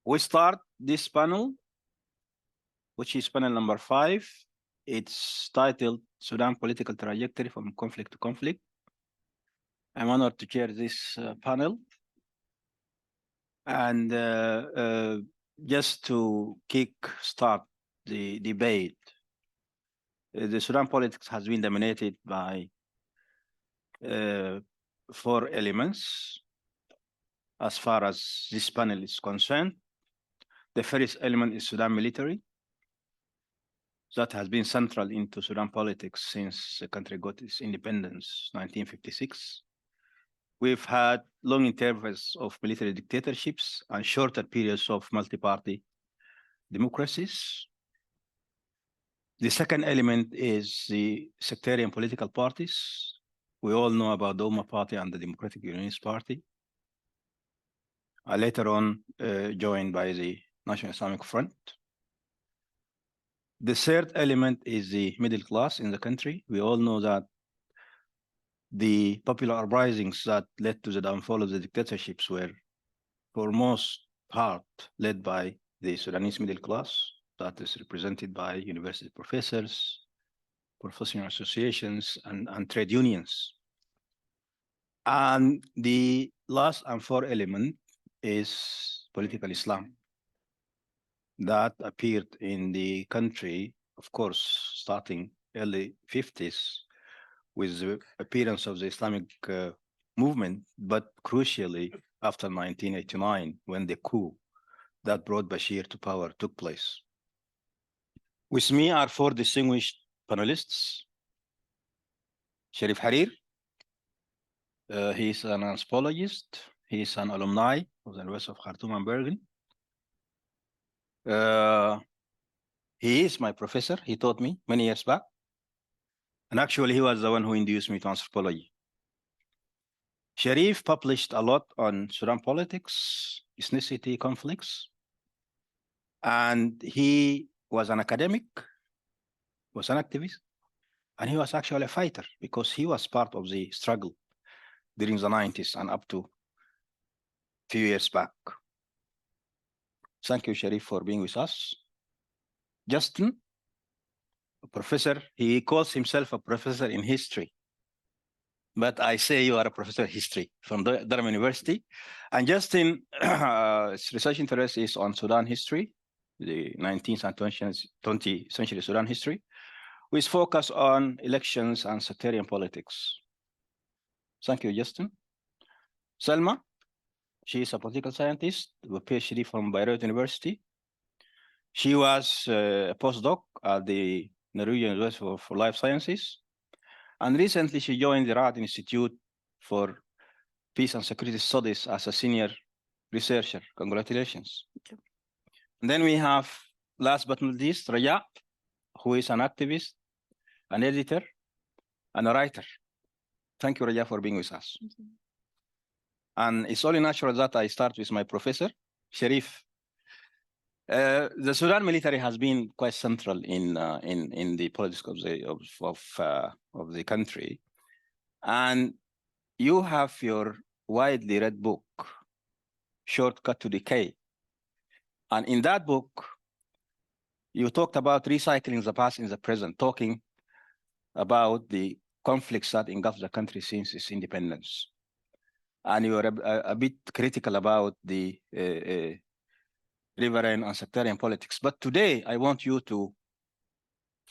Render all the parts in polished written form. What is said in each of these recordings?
We start this panel, which is panel number 5. It's titled Sudan Political Trajectory from Conflict to Conflict. I'm honored to chair this panel. And just to kick-start the debate, the Sudan politics has been dominated by 4 elements as far as this panel is concerned. The first element is Sudan military. That has been central into Sudan politics since the country got its independence, 1956. We've had long intervals of military dictatorships and shorter periods of multi-party democracies. The second element is the sectarian political parties. We all know about the Umma Party and the Democratic Unionist Party. Later on, joined by the National Islamic Front. The third element is the middle class in the country. We all know that the popular uprisings that led to the downfall of the dictatorships were, for most part, led by the Sudanese middle class, that is represented by university professors, professional associations, and trade unions. And the last and fourth element is political Islam that appeared in the country, of course, starting early 50s with the appearance of the Islamic movement, but crucially after 1989, when the coup that brought Bashir to power took place. With me are 4 distinguished panelists. Sharif Harir, he's an anthropologist. He's an alumni of the University of Khartoum and Bergen. He is my professor. He taught me many years back. And actually, he was the one who introduced me to anthropology. Sharif published a lot on Sudan politics, ethnicity conflicts. And he was an academic, was an activist, and he was actually a fighter because he was part of the struggle during the 90s and up to a few years back. Thank you, Sharif, for being with us. Justin, a professor, he calls himself a professor in history. But I say you are a professor of history from Durham University. And Justin, his research interest is on Sudan history, the 19th and 20th century Sudan history, with focus on elections and sectarian politics. Thank you, Justin. Selma, she is a political scientist with a PhD from Beirut University. She was a postdoc at the Norwegian University for Life Sciences. And recently she joined the Raad Institute for Peace and Security Studies as a senior researcher. Congratulations. And then we have, last but not least, Raja, who is an activist, an editor, and a writer. Thank you, Raja, for being with us. And it's only natural that I start with my professor, Sharif. The Sudan military has been quite central in the politics of the country, and you have your widely read book, Shortcut to Decay, and in that book, you talked about recycling the past in the present, talking about the conflicts that engulf the country since its independence, and you were a bit critical about the riverine and sectarian politics. But today, I want you to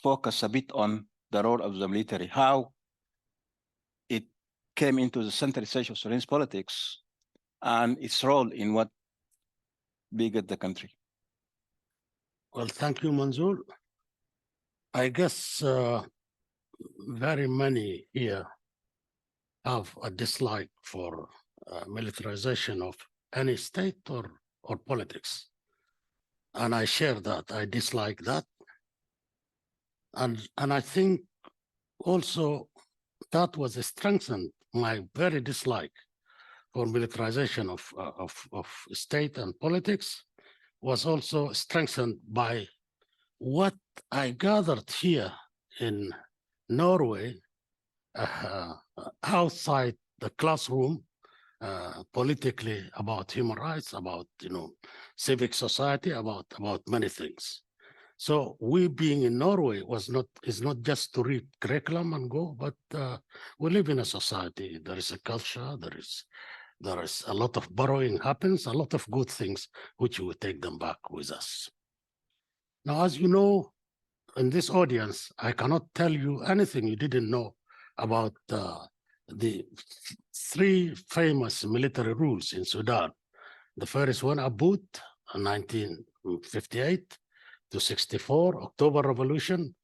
focus a bit on the role of the military, how it came into the center stage of Sudanese politics and its role in what begat the country. Well, thank you, Manzoor. I guess very many here have a dislike for militarization of any state or politics. And I share that. I dislike that. And I think also that was strengthened, my very dislike for militarization of state and politics was also strengthened by what I gathered here in Norway, outside the classroom politically, about human rights, about civic society, about many things. So we being in Norway is not just to read curriculum and go, but we live in a society. There is a culture. There is a lot of borrowing happens, a lot of good things which we take them back with us. Now, as you know, in this audience, I cannot tell you anything you didn't know about the three famous military rules in Sudan. The first one, Abud, 1958 to 64, October Revolution,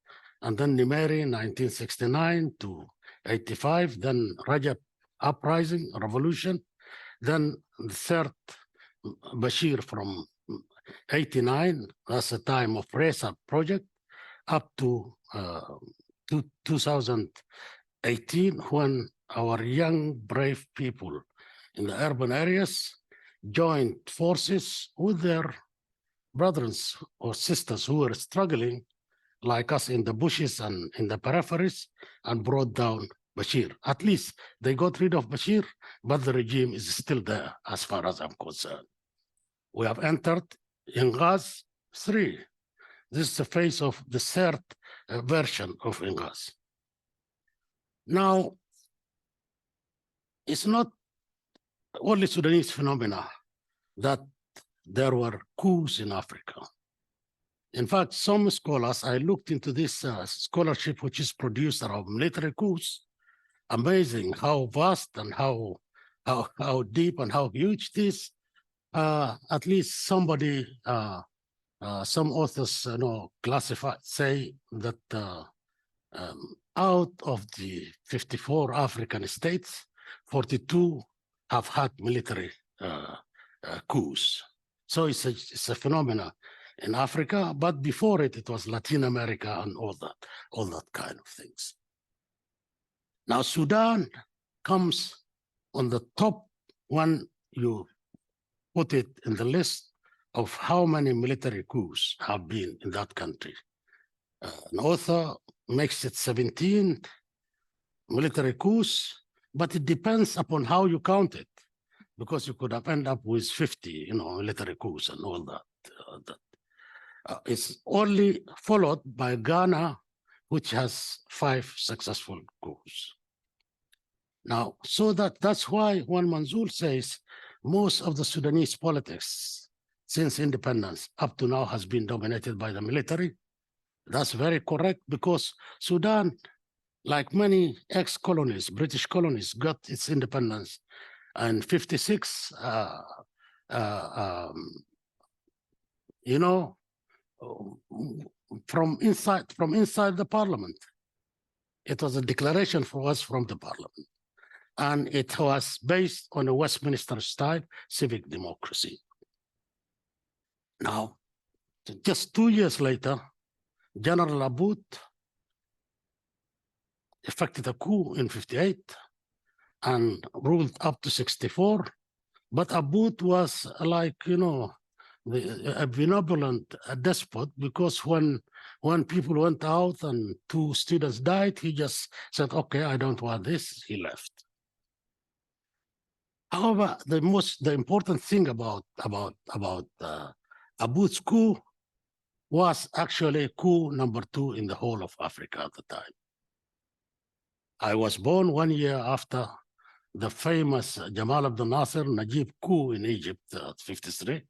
and then Nimeri, 1969 to 85, then Rajab Uprising, Revolution, then the third, Bashir from 89, that's the time of SNAC-project, up to 2018, when our young, brave people in the urban areas joined forces with their brothers or sisters who were struggling like us in the bushes and in the peripheries, and brought down Bashir. At least they got rid of Bashir, but the regime is still there as far as I'm concerned. We have entered Inghaz 3. This is the face of the third version of Inghaz. Now, it's not only Sudanese phenomena that there were coups in Africa. In fact, some scholars, I looked into this scholarship which is produced around military coups. Amazing how vast and how deep and how huge this. At least somebody, some authors, say that out of the 54 African states, 42 have had military coups. So it's a phenomenon in Africa, but before it was Latin America and all that kind of things. Now, Sudan comes on the top when you put it in the list of how many military coups have been in that country. An author makes it 17 military coups, but it depends upon how you count it, because you could have ended up with 50, military coups and all that. It's only followed by Ghana, which has 5 successful coups. Now, so that's why when Manzoor says most of the Sudanese politics since independence up to now has been dominated by the military, that's very correct, because Sudan, like many ex-colonies, British colonies, got its independence in 56, from inside the parliament. It was a declaration for us from the parliament. And it was based on a Westminster-style civic democracy. Now, just 2 years later, General Abud effected a coup in 58 and ruled up to 64. But Abud was like, a benevolent despot, because when people went out and 2 students died, he just said, okay, I don't want this, he left. However, the important thing about Abud's coup was actually coup number 2 in the whole of Africa at the time. I was born 1 year after the famous Jamal Abdel Nasser Najib coup in Egypt at 53.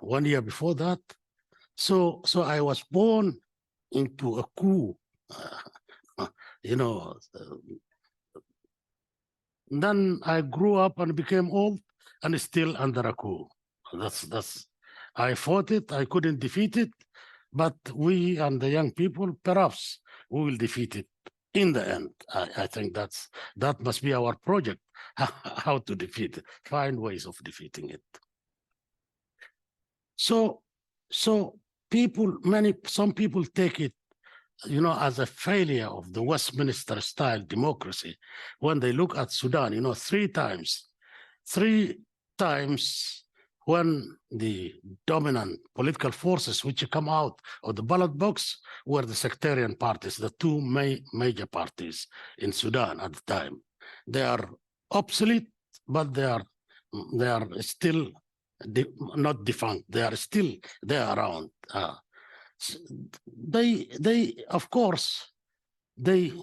1 year before that. So I was born into a coup, Then I grew up and became old and still under a coup. I fought it, I couldn't defeat it, but we and the young people, perhaps we will defeat it in the end. I think that must be our project, how to defeat it, find ways of defeating it. So some people take it, as a failure of the Westminster-style democracy when they look at Sudan. 3 times when the dominant political forces which come out of the ballot box were the sectarian parties, the 2 major parties in Sudan at the time. They are obsolete but they are still not defunct. They are still there around. They of course, the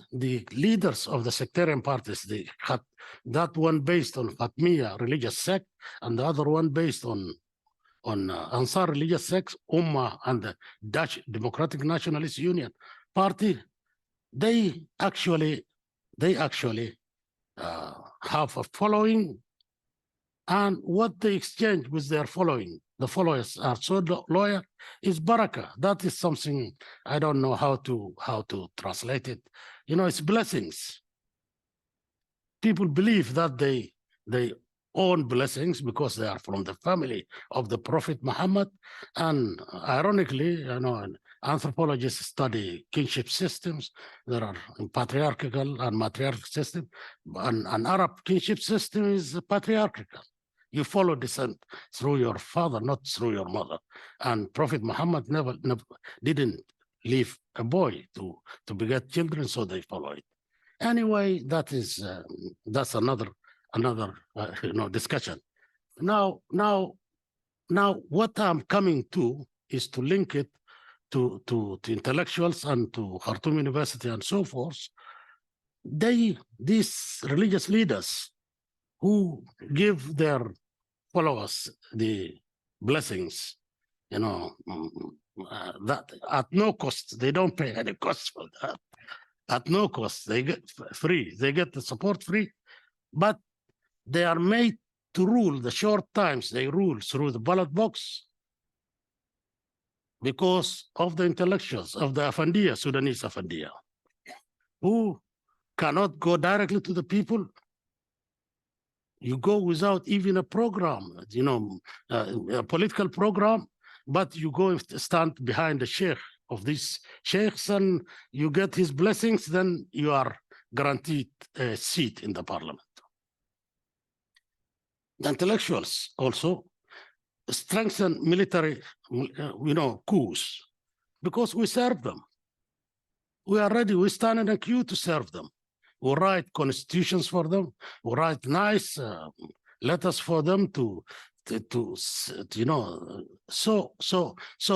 leaders of the sectarian parties, they had that one based on Fatmiya religious sect, and the other one based on Ansar religious sect, Ummah, and the Dutch Democratic Nationalist Union Party. They actually have a following, and what they exchange with their following, the followers are so loyal, is barakah. That is something I don't know how to translate it. You know, it's blessings. People believe that they own blessings because they are from the family of the Prophet Muhammad. And ironically, you know, anthropologists study kinship systems. There are patriarchal and matriarchal systems. An Arab kinship system is patriarchal. You follow descent through your father, not through your mother. And Prophet Muhammad never didn't leave a boy to beget children, so they follow it. Anyway, that's another discussion. Now, what I'm coming to is to link it to intellectuals and to Khartoum University and so forth. These religious leaders who give their followers the blessings, you know, that at no cost, they don't pay any cost for that. At no cost, they get free. They get the support free, but they are made to rule the short times. They rule through the ballot box because of the intellectuals of the Afandia, Sudanese Afandia, who cannot go directly to the people. You go without even a program, you know, a political program, but you go and stand behind the sheikh of these sheikhs and you get his blessings, then you are guaranteed a seat in the parliament. The intellectuals also strengthen military, coups, because we serve them. We are ready. We stand in a queue to serve them. We write constitutions for them. We write nice letters for them to So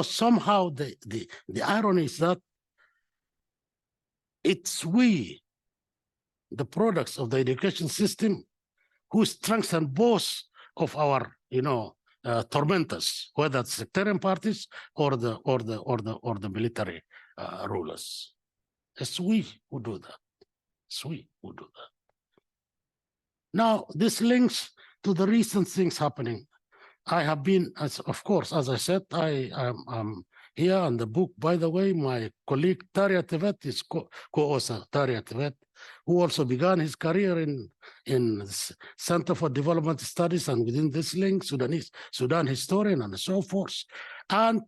somehow the irony is that it's we, the products of the education system, who strengthen both of our tormentors, whether it's sectarian parties or the military rulers. It's we who do that. It's we who do that. Now, this links to the recent things happening. I have been, of course, as I said, I am here on the book. By the way, my colleague Tarya Tevet is co-author, Tarya Tevet, who also began his career in Center for Development Studies, and within this link, Sudan historian and so forth. And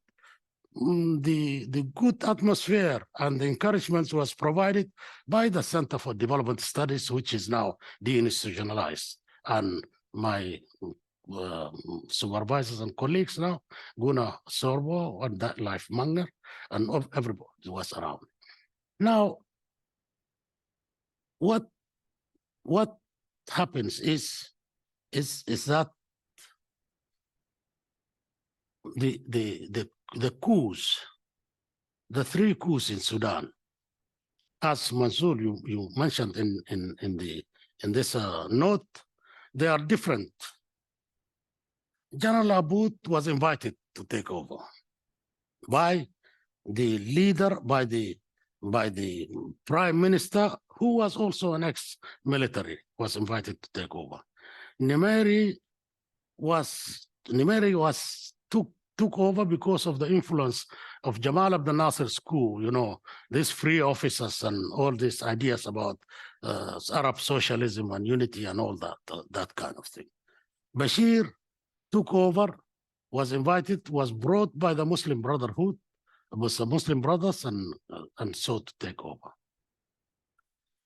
the good atmosphere and the encouragement was provided by the Center for Development Studies, which is now deinstitutionalized. And my supervisors and colleagues now, Guna Sorbo and that Life Magner, and everybody was around. Now, what happens is that the coups, the three coups in Sudan, as Mansour you mentioned in this note, they are different. General Aboud was invited to take over by the leader, by the prime minister, who was also an ex-military, was invited to take over. Nimeri took over because of the influence of Jamal Abdel Nasser's coup, these free officers and all these ideas about Arab socialism and unity and all that kind of thing. Bashir took over, was invited, was brought by the Muslim Brotherhood, was the Muslim Brothers, and so to take over.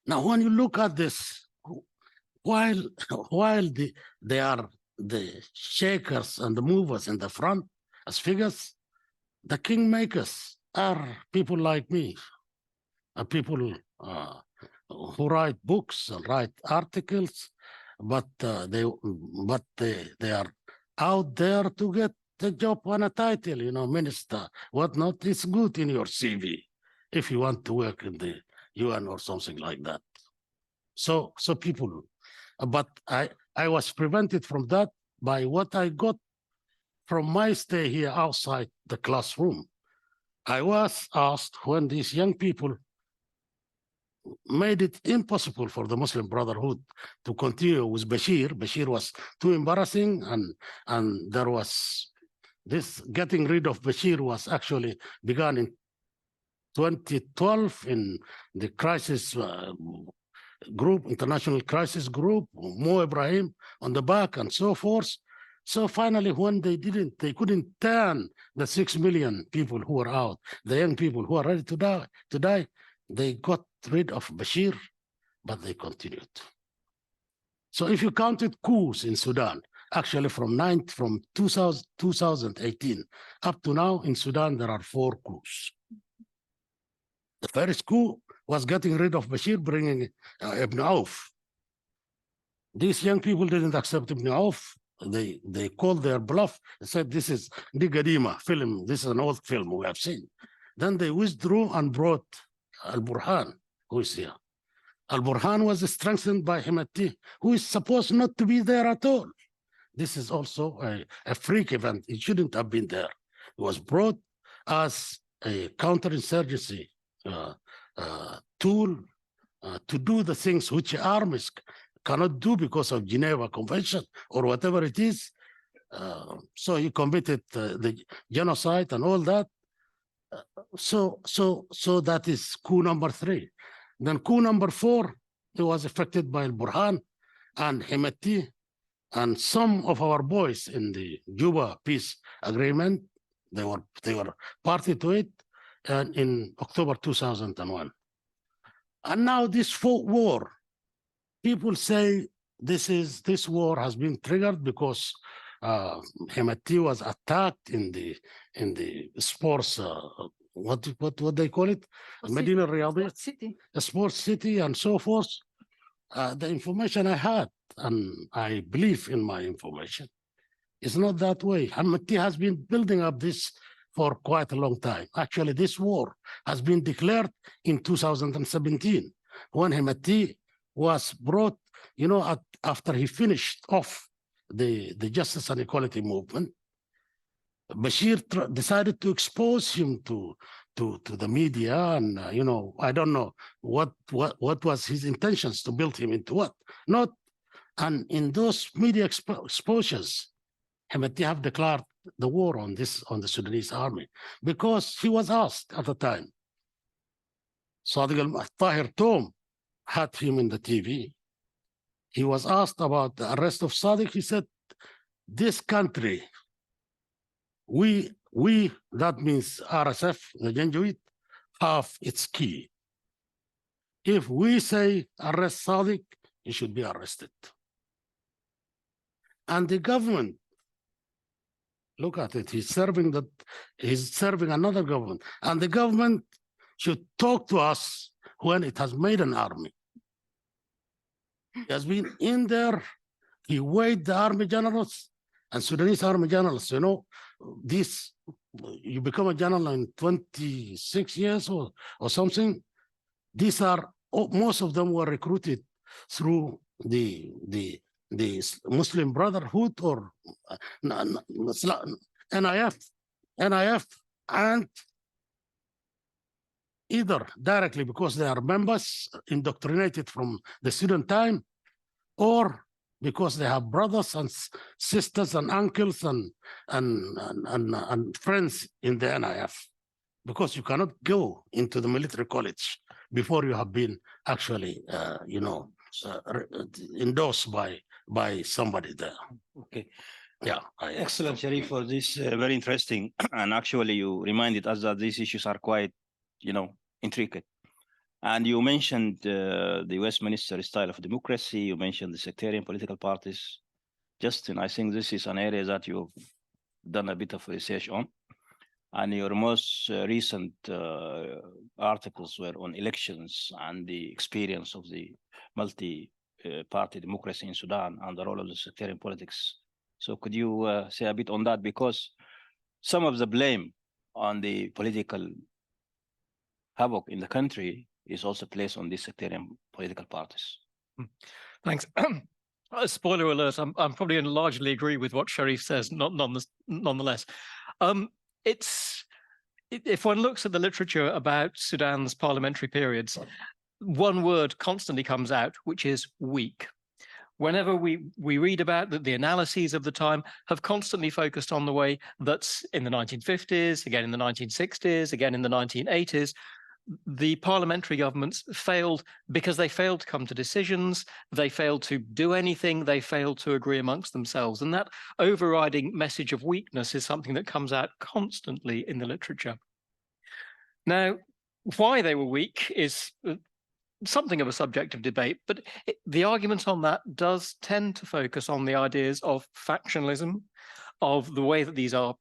Now, when you look at this, while they are the shakers and the movers in the front as figures, the kingmakers are people like me, people who write books and write articles they are out there to get the job on a title, you know, minister, whatnot. It's good in your CV if you want to work in the UN or something like that. So people, but I was prevented from that by what I got from my stay here outside the classroom. I was asked when these young people made it impossible for the Muslim Brotherhood to continue with Bashir. Bashir was too embarrassing, and there was this getting rid of Bashir was actually begun in 2012 in the crisis group, international crisis group, Mo Ibrahim on the back and so forth. So finally, when they couldn't turn the 6 million people who were out, the young people who are ready to die, they got rid of Bashir, but they continued. So if you counted coups in Sudan, actually from 2018 up to now in Sudan, there are 4 coups. The first coup was getting rid of Bashir, bringing Ibn Auf. These young people didn't accept Ibn Auf. They called their bluff and said, this is the Gadima film. This is an old film we have seen. Then they withdrew and brought Al-Burhan, who is here. Al-Burhan was strengthened by Himati, who is supposed not to be there at all. This is also a freak event. It shouldn't have been there. It was brought as a counterinsurgency tool to do the things which armies cannot do because of Geneva Convention or whatever it is. So he committed the genocide and all that. So that is coup number 3. Then coup number 4, it was affected by Al-Burhan and Hemeti and some of our boys in the Juba peace agreement. They were party to it, and in October 2001. And now this war, people say this war has been triggered because Hemeti was attacked in the sports. What they call it? Medina Riyadh, a sports city, and so forth. The information I had, and I believe in my information, is not that way. Hemeti has been building up this for quite a long time. Actually, this war has been declared in 2017 when Hemeti was brought, you know, after he finished off the justice and equality movement. Bashir decided to expose him to the media, and you know, I don't know what was his intentions to build him into what not. And in those media exposures, Hemeti have declared the war on the Sudanese army because he was asked at the time. Sadiq al-Tahir Tom had him in the TV. He was asked about the arrest of Sadiq. He said, "This country, we that means RSF, the Janjaweed, have its key. If we say arrest Sadiq, he should be arrested." And the government, look at it, he's serving another government, and the government should talk to us when it has made an army. He has been in there, he weighed the army generals and Sudanese army generals, you know, this, you become a general in 26 years or something. These are, most of them were recruited through the Muslim Brotherhood or NIF, and either directly because they are members indoctrinated from the student time, or because they have brothers and sisters and uncles and friends in the NIF. Because you cannot go into the military college before you have been actually, endorsed by somebody there. Okay. Yeah. Excellent, Sharif, for this very interesting. And actually, you reminded us that these issues are quite, intricate. And you mentioned the US minister style of democracy. You mentioned the sectarian political parties. Justin, I think this is an area that you've done a bit of research on. And your most recent articles were on elections and the experience of the party democracy in Sudan and the role of the sectarian politics. So could you say a bit on that? Because some of the blame on the political havoc in the country is also placed on these sectarian political parties. Thanks. Spoiler alert, I'm probably going to largely agree with what Sharif says, nonetheless. If one looks at the literature about Sudan's parliamentary periods, one word constantly comes out, which is weak. Whenever we read about the analyses of the time have constantly focused on the way that in the 1950s, again in the 1960s, again in the 1980s, the parliamentary governments failed because they failed to come to decisions, they failed to do anything, they failed to agree amongst themselves. And that overriding message of weakness is something that comes out constantly in the literature. Now, why they were weak is something of a subject of debate, but the argument on that does tend to focus on the ideas of factionalism, of the way that these are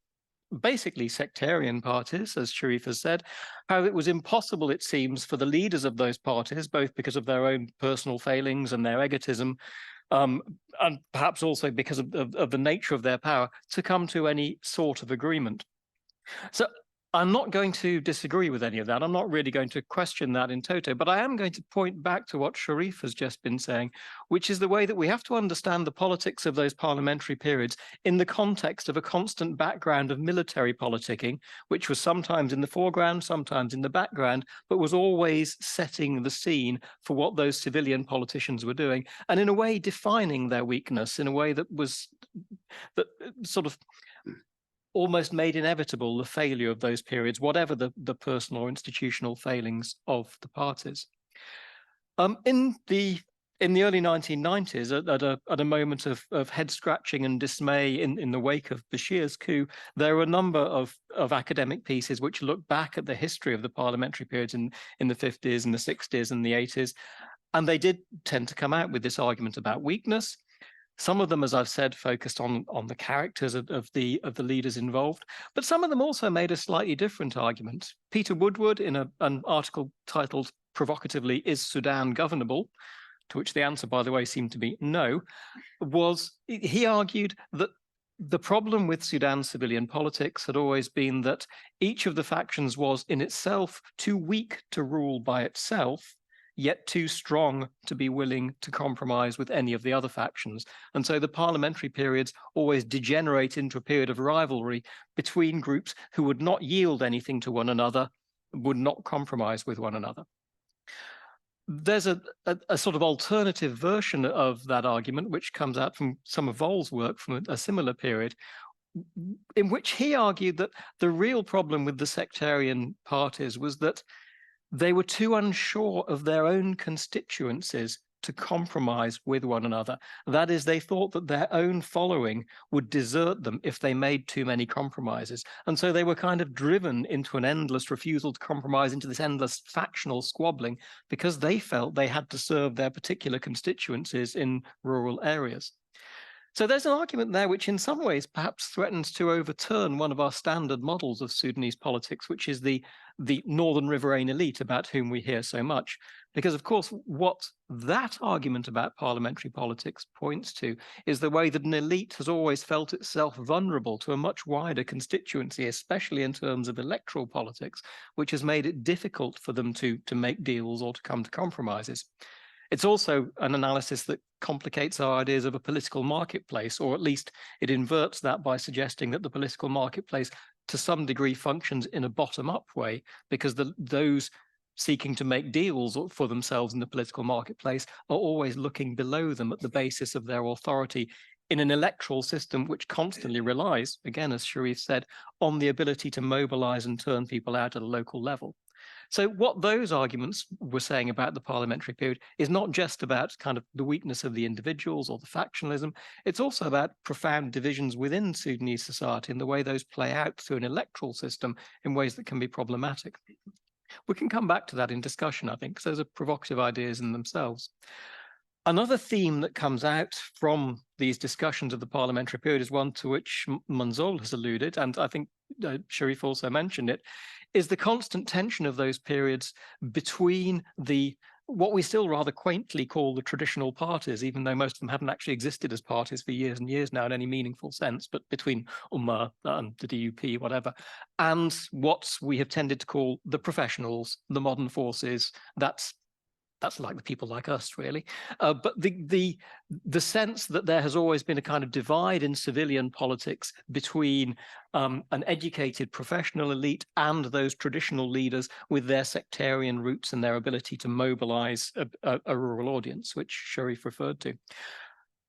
basically sectarian parties, as Sharif has said, how it was impossible, it seems, for the leaders of those parties, both because of their own personal failings and their egotism, and perhaps also because of the nature of their power, to come to any sort of agreement. So I'm not going to disagree with any of that. I'm not really going to question that in toto, but I am going to point back to what Sharif has just been saying, which is the way that we have to understand the politics of those parliamentary periods in the context of a constant background of military politicking, which was sometimes in the foreground, sometimes in the background, but was always setting the scene for what those civilian politicians were doing, and in a way defining their weakness in a way that sort of almost made inevitable the failure of those periods, whatever the personal or institutional failings of the parties. In the early 1990s, at a moment of head scratching and dismay in the wake of Bashir's coup, there were a number of academic pieces which look back at the history of the parliamentary periods in the 50s and the 60s and the 80s, and they did tend to come out with this argument about weakness. Some of them, as I've said, focused on the characters of the leaders involved, but some of them also made a slightly different argument. Peter Woodward, in an article titled provocatively, "Is Sudan Governable?" to which the answer, by the way, seemed to be no, he argued that the problem with Sudan's civilian politics had always been that each of the factions was in itself too weak to rule by itself, yet too strong to be willing to compromise with any of the other factions. And so the parliamentary periods always degenerate into a period of rivalry between groups who would not yield anything to one another, would not compromise with one another. There's a sort of alternative version of that argument, which comes out from some of Vol's work from a similar period, in which he argued that the real problem with the sectarian parties was that they were too unsure of their own constituencies to compromise with one another. That is, they thought that their own following would desert them if they made too many compromises. And so they were kind of driven into an endless refusal to compromise, into this endless factional squabbling, because they felt they had to serve their particular constituencies in rural areas. So there's an argument there which in some ways perhaps threatens to overturn one of our standard models of Sudanese politics, which is the Northern Riverain elite about whom we hear so much. Because of course, what that argument about parliamentary politics points to is the way that an elite has always felt itself vulnerable to a much wider constituency, especially in terms of electoral politics, which has made it difficult for them to make deals or to come to compromises. It's also an analysis that complicates our ideas of a political marketplace, or at least it inverts that by suggesting that the political marketplace to some degree functions in a bottom-up way, because those seeking to make deals for themselves in the political marketplace are always looking below them at the basis of their authority in an electoral system which constantly relies, again, as Sharif said, on the ability to mobilize and turn people out at a local level. So what those arguments were saying about the parliamentary period is not just about kind of the weakness of the individuals or the factionalism, it's also about profound divisions within Sudanese society and the way those play out through an electoral system in ways that can be problematic. We can come back to that in discussion, I think, because those are provocative ideas in themselves. Another theme that comes out from these discussions of the parliamentary period is one to which Manzol has alluded, and I think Sharif also mentioned it, is the constant tension of those periods between the what we still rather quaintly call the traditional parties, even though most of them haven't actually existed as parties for years and years now in any meaningful sense, but between Umma and the DUP, whatever, and what we have tended to call the professionals, the modern forces, that's like the people like us, really. But the sense that there has always been a kind of divide in civilian politics between an educated professional elite and those traditional leaders with their sectarian roots and their ability to mobilize a rural audience, which Sharif referred to.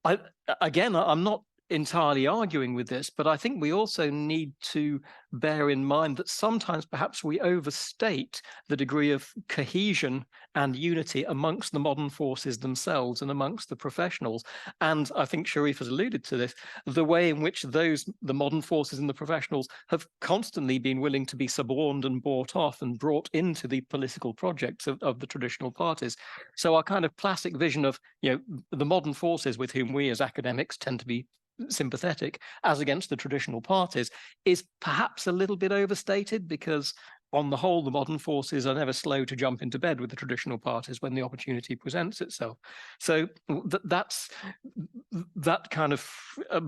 I'm not entirely arguing with this, but I think we also need to bear in mind that sometimes perhaps we overstate the degree of cohesion and unity amongst the modern forces themselves and amongst the professionals. And I think Sharif has alluded to this, the way in which the modern forces and the professionals have constantly been willing to be suborned and bought off and brought into the political projects of the traditional parties. So our kind of classic vision of, the modern forces with whom we as academics tend to be sympathetic as against the traditional parties is perhaps a little bit overstated, because on the whole, the modern forces are never slow to jump into bed with the traditional parties when the opportunity presents itself. So that kind of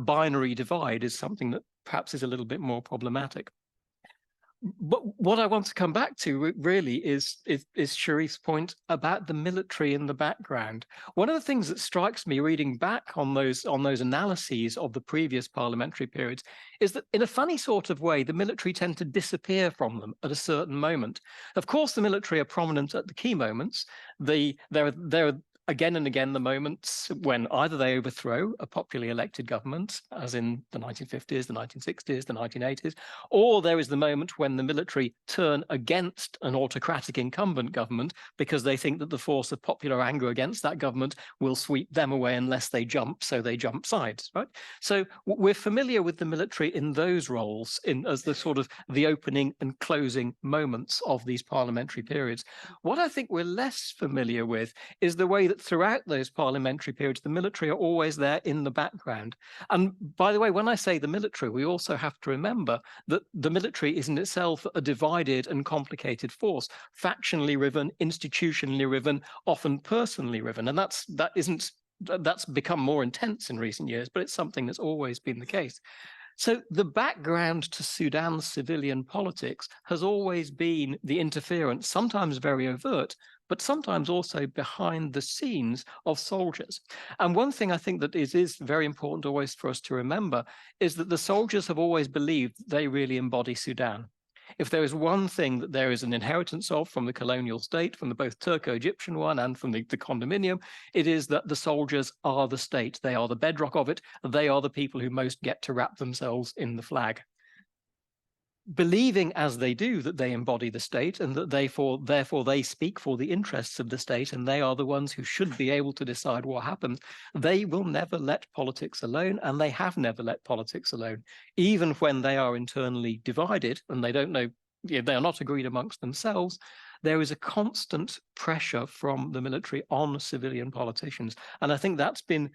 binary divide is something that perhaps is a little bit more problematic. But what I want to come back to really is Sharif's point about the military in the background. One of the things that strikes me reading back on those analyses of the previous parliamentary periods is that in a funny sort of way, the military tend to disappear from them at a certain moment. Of course, the military are prominent at the key moments. There are again and again the moments when either they overthrow a popularly elected government, as in the 1950s, the 1960s, the 1980s, or there is the moment when the military turn against an autocratic incumbent government because they think that the force of popular anger against that government will sweep them away unless they jump, so they jump sides, right? So we're familiar with the military in those roles as the sort of the opening and closing moments of these parliamentary periods. What I think we're less familiar with is the way that throughout those parliamentary periods, the military are always there in the background. And by the way, when I say the military, we also have to remember that the military is in itself a divided and complicated force, factionally riven, institutionally riven, often personally riven. And that's become more intense in recent years, but it's something that's always been the case. So the background to Sudan's civilian politics has always been the interference, sometimes very overt, but sometimes also behind the scenes of soldiers. And one thing I think that is very important always for us to remember is that the soldiers have always believed they really embody Sudan. If there is one thing that there is an inheritance of from the colonial state, from the both Turco-Egyptian one and from the condominium, it is that the soldiers are the state. They are the bedrock of it. They are the people who most get to wrap themselves in the flag. Believing as they do that they embody the state and that therefore they speak for the interests of the state and they are the ones who should be able to decide what happens, they will never let politics alone, and they have never let politics alone, even when they are internally divided and they don't know, they are not agreed amongst themselves. There is a constant pressure from the military on civilian politicians. And I think that's been,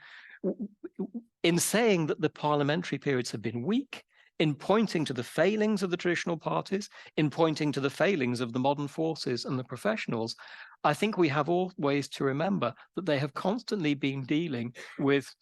in saying that the parliamentary periods have been weak, in pointing to the failings of the traditional parties, in pointing to the failings of the modern forces and the professionals, I think we have always to remember that they have constantly been dealing with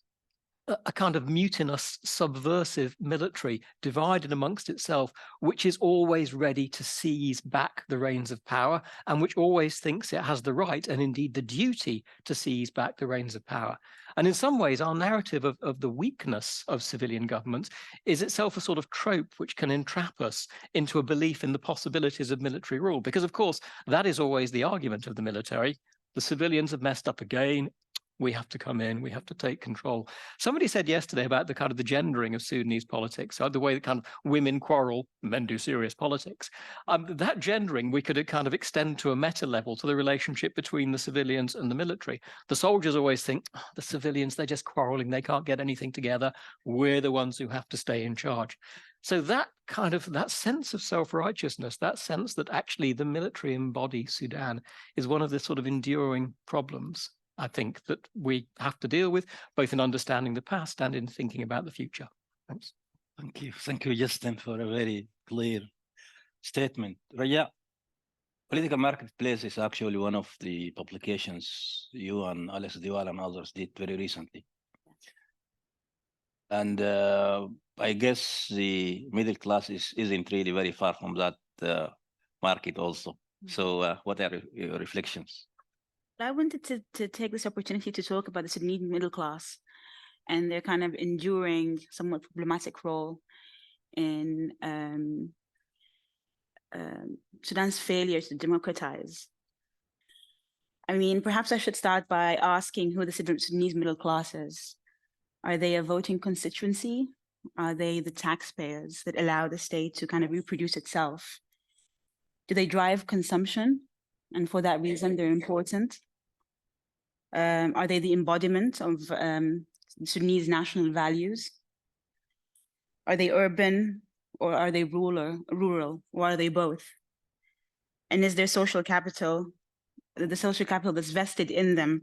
a kind of mutinous, subversive military divided amongst itself, which is always ready to seize back the reins of power and which always thinks it has the right and indeed the duty to seize back the reins of power. And in some ways, our narrative of the weakness of civilian governments is itself a sort of trope which can entrap us into a belief in the possibilities of military rule. Because, of course, that is always the argument of the military. The civilians have messed up again. We have to come in, we have to take control. Somebody said yesterday about the kind of the gendering of Sudanese politics, the way that kind of women quarrel, men do serious politics. That gendering we could kind of extend to a meta level to the relationship between the civilians and the military. The soldiers always think, the civilians, they're just quarreling, they can't get anything together. We're the ones who have to stay in charge. So that sense of self-righteousness, that sense that actually the military embody Sudan is one of the sort of enduring problems, I think, that we have to deal with, both in understanding the past and in thinking about the future. Thanks. Thank you. Thank you, Justin, for a very clear statement. Raya, Political marketplace is actually one of the publications you and Alex Diwal and others did very recently. And I guess the middle class isn't really very far from that market also. So what are your reflections? I wanted to take this opportunity to talk about the Sudanese middle class and their kind of enduring, somewhat problematic role in Sudan's failure to democratize. I mean, perhaps I should start by asking who the Sudanese middle class is. Are they a voting constituency? Are they the taxpayers that allow the state to kind of reproduce itself? Do they drive consumption? And for that reason, they're important. Are they the embodiment of Sudanese national values? Are they urban or are they rural, or are they both? And is there social capital, the social capital that's vested in them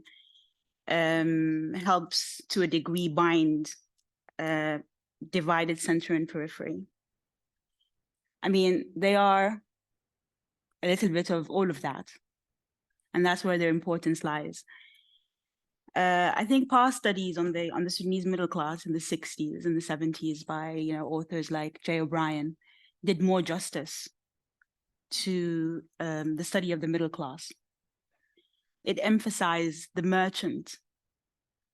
helps to a degree bind divided center and periphery? I mean, they are a little bit of all of that. And that's where their importance lies. I think past studies on the Sudanese middle class in the 60s and the 70s by authors like J. O'Brien did more justice to the study of the middle class. It emphasized the merchant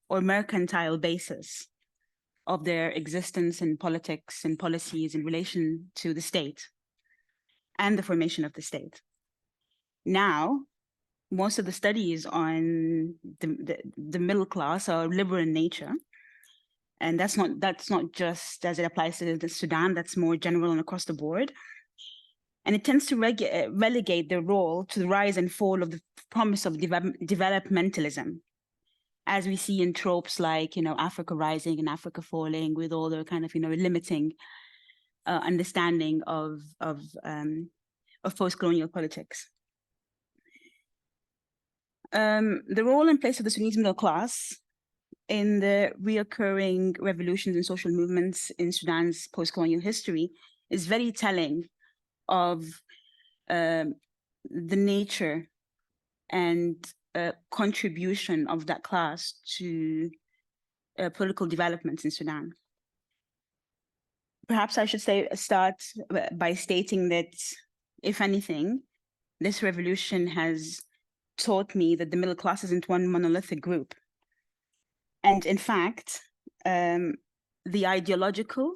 or mercantile basis of their existence in politics and policies in relation to the state and the formation of the state. Now, most of the studies on the middle class are liberal in nature. And that's not just as it applies to the Sudan, that's more general and across the board. And it tends to relegate their role to the rise and fall of the promise of developmentalism, as we see in tropes like, Africa rising and Africa falling, with all the kind of, limiting understanding of post-colonial politics. The role and place of the Sudanese middle class in the reoccurring revolutions and social movements in Sudan's post-colonial history is very telling of the nature and contribution of that class to political developments in Sudan. Perhaps I should start by stating that, if anything, this revolution has taught me that the middle class isn't one monolithic group. And in fact, the ideological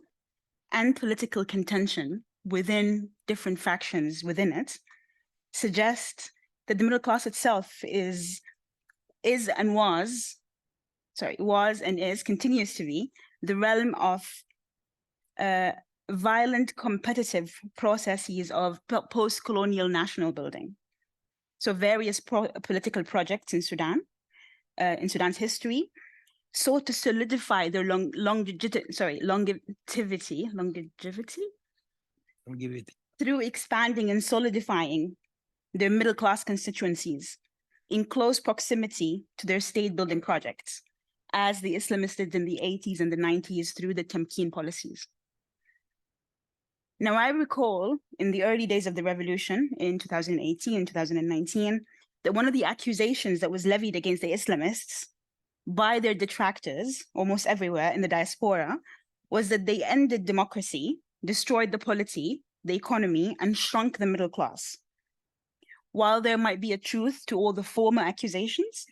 and political contention within different factions within it suggests that the middle class itself was and is, continues to be, the realm of violent competitive processes of post-colonial national building. So various political projects in Sudan, in Sudan's history, sought to solidify their longevity through expanding and solidifying their middle-class constituencies in close proximity to their state-building projects, as the Islamists did in the 80s and the 90s through the Tamkeen policies. Now, I recall in the early days of the revolution in 2018 and 2019, that one of the accusations that was levied against the Islamists by their detractors almost everywhere in the diaspora was that they ended democracy, destroyed the polity, the economy, and shrunk the middle class. While there might be a truth to all the former accusations,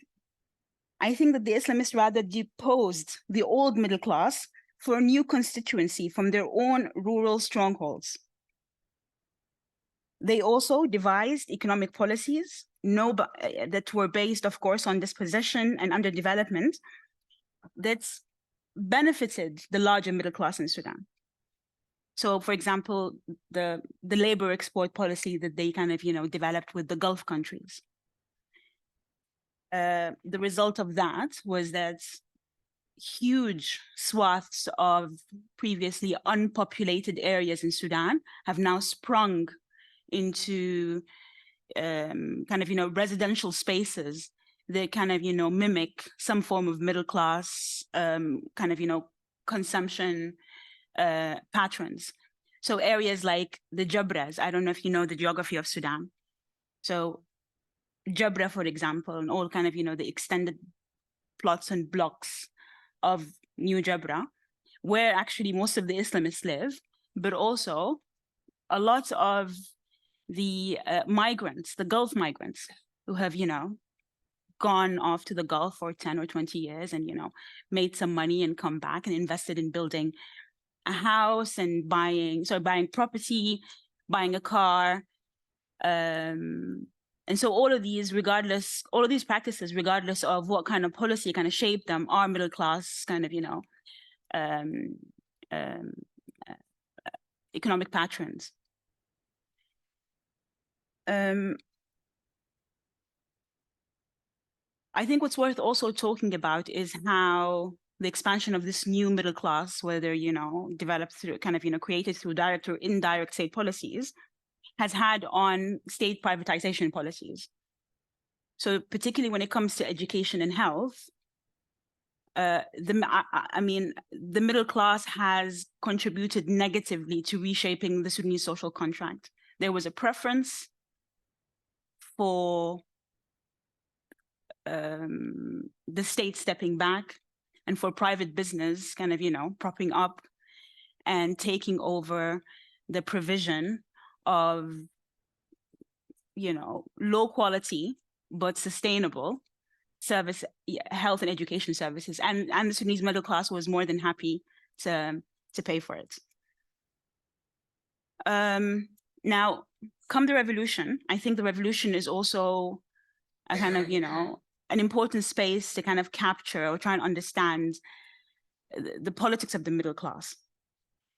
I think that the Islamists rather deposed the old middle class for a new constituency from their own rural strongholds. They also devised economic policies that were based, of course, on dispossession and underdevelopment that benefited the larger middle class in Sudan. So, for example, the labor export policy that they kind of, developed with the Gulf countries. The result of that was that huge swaths of previously unpopulated areas in Sudan have now sprung into residential spaces that kind of, mimic some form of middle class consumption patterns. So areas like the Jabras, I don't know if you know the geography of Sudan, So Jabra, for example, and all kind of, the extended plots and blocks of New Jabra, where actually most of the Islamists live, but also a lot of the migrants, the Gulf migrants, who have, gone off to the Gulf for 10 or 20 years and, made some money and come back and invested in building a house and buying property, buying a car. And so all of these practices, regardless of what kind of policy kind of shaped them, are middle class kind of, economic patterns. I think what's worth also talking about is how the expansion of this new middle class, whether, developed through kind of, created through direct or indirect state policies, has had on state privatization policies. So particularly when it comes to education and health, the middle class has contributed negatively to reshaping the Sudanese social contract. There was a preference for the state stepping back and for private business kind of, propping up and taking over the provision of, low quality but sustainable service, health and education services. And the Sudanese middle class was more than happy to pay for it. Now, come the revolution, I think the revolution is also a kind of, an important space to kind of capture or try and understand the politics of the middle class.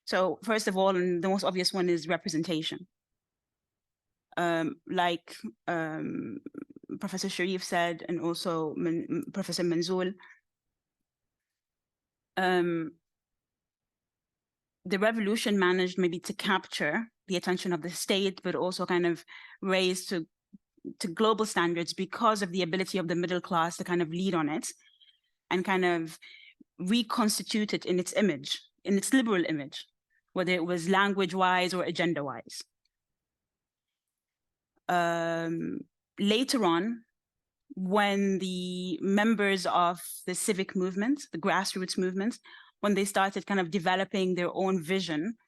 So first of all, and the most obvious one is representation. Like Professor Sharif said, and also Professor Manzoul, the revolution managed maybe to capture the attention of the state, but also kind of raise to global standards because of the ability of the middle class to kind of lead on it and kind of reconstitute it in its image, in its liberal image, whether it was language-wise or agenda-wise. Later on, when the members of the civic movement, the grassroots movement, when they started kind of developing their own vision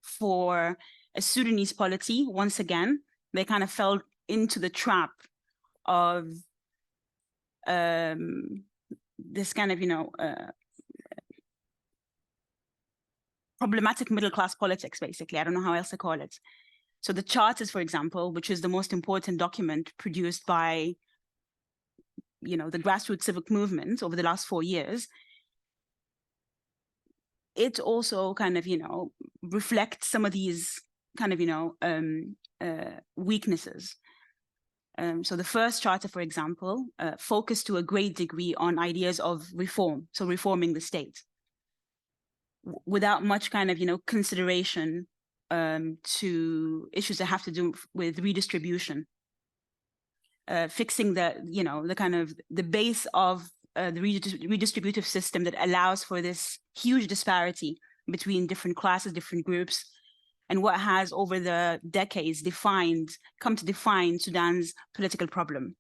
for a Sudanese polity, once again, they kind of fell into the trap of this kind of, problematic middle-class politics, basically. I don't know how else to call it. So the Charters, for example, which is the most important document produced by, the grassroots civic movement over the last 4 years, it also kind of, reflects some of these kind of, weaknesses. So the first charter, for example, focused to a great degree on ideas of reform, so reforming the state, without much kind of, consideration to issues that have to do with redistribution, fixing the, the kind of the base of the redistributive system that allows for this huge disparity between different classes, different groups, and what has over the decades come to define Sudan's political problem.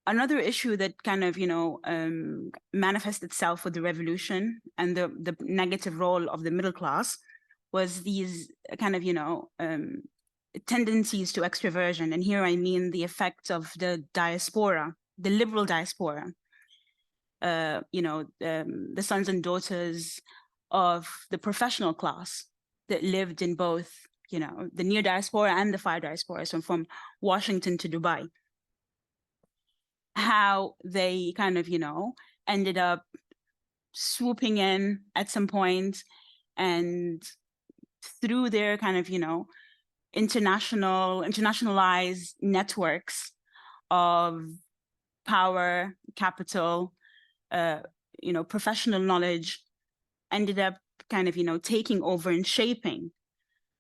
Another issue that kind of, manifests itself with the revolution and the negative role of the middle class was these kind of, tendencies to extroversion. And here I mean the effect of the diaspora, the liberal diaspora, the sons and daughters of the professional class that lived in both, the near diaspora and the far diaspora, so from Washington to Dubai. How they kind of, ended up swooping in at some point, and through their kind of, internationalized networks of power, capital, professional knowledge, ended up kind of, taking over and shaping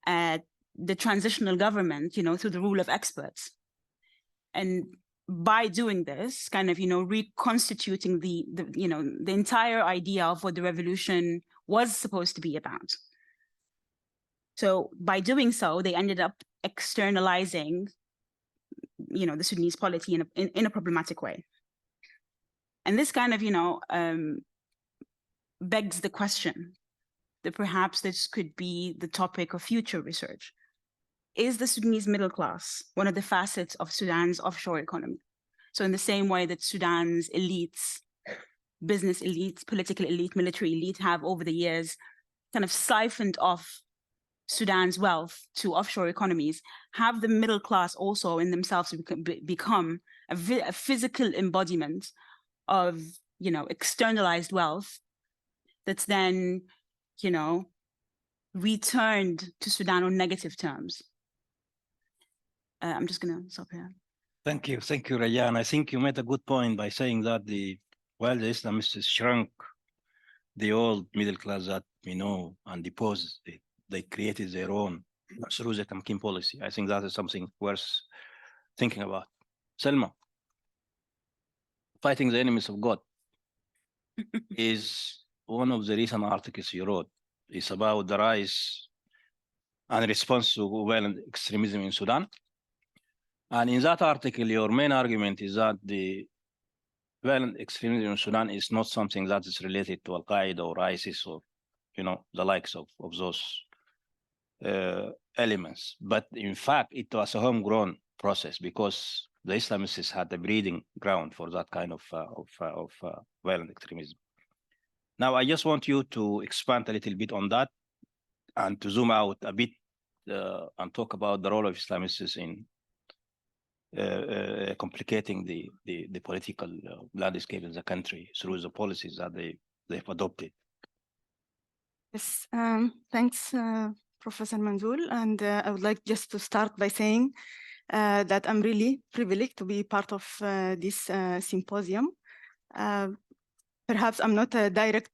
the transitional government, through the rule of experts. And by doing this, kind of, reconstituting the entire idea of what the revolution was supposed to be about. So by doing so, they ended up externalizing, the Sudanese polity in a problematic way. And this kind of, begs the question that perhaps this could be the topic of future research. Is the Sudanese middle class one of the facets of Sudan's offshore economy? So in the same way that Sudan's elites, business elites, political elite, military elite have over the years kind of siphoned off Sudan's wealth to offshore economies, have the middle class also in themselves become a physical embodiment of, externalized wealth that's then, returned to Sudan on negative terms. I'm just going to stop here. Thank you, Rayan. I think you made a good point by saying that while the Islamists shrunk the old middle class that we know and deposed it, they created their own through the Tamkin policy. I think that is something worth thinking about. Selma, fighting the enemies of God is one of the recent articles you wrote. It's about the rise and response to violent extremism in Sudan. And in that article, your main argument is that the violent extremism in Sudan is not something that is related to Al-Qaeda or ISIS or, the likes of those elements. But in fact, it was a homegrown process because the Islamists had a breeding ground for that kind of violent extremism. Now, I just want you to expand a little bit on that and to zoom out a bit and talk about the role of Islamists in complicating the political landscape in the country through the policies that they've adopted. Yes, thanks, Professor Manzoul. And I would like just to start by saying that I'm really privileged to be part of this symposium. Perhaps I'm not a direct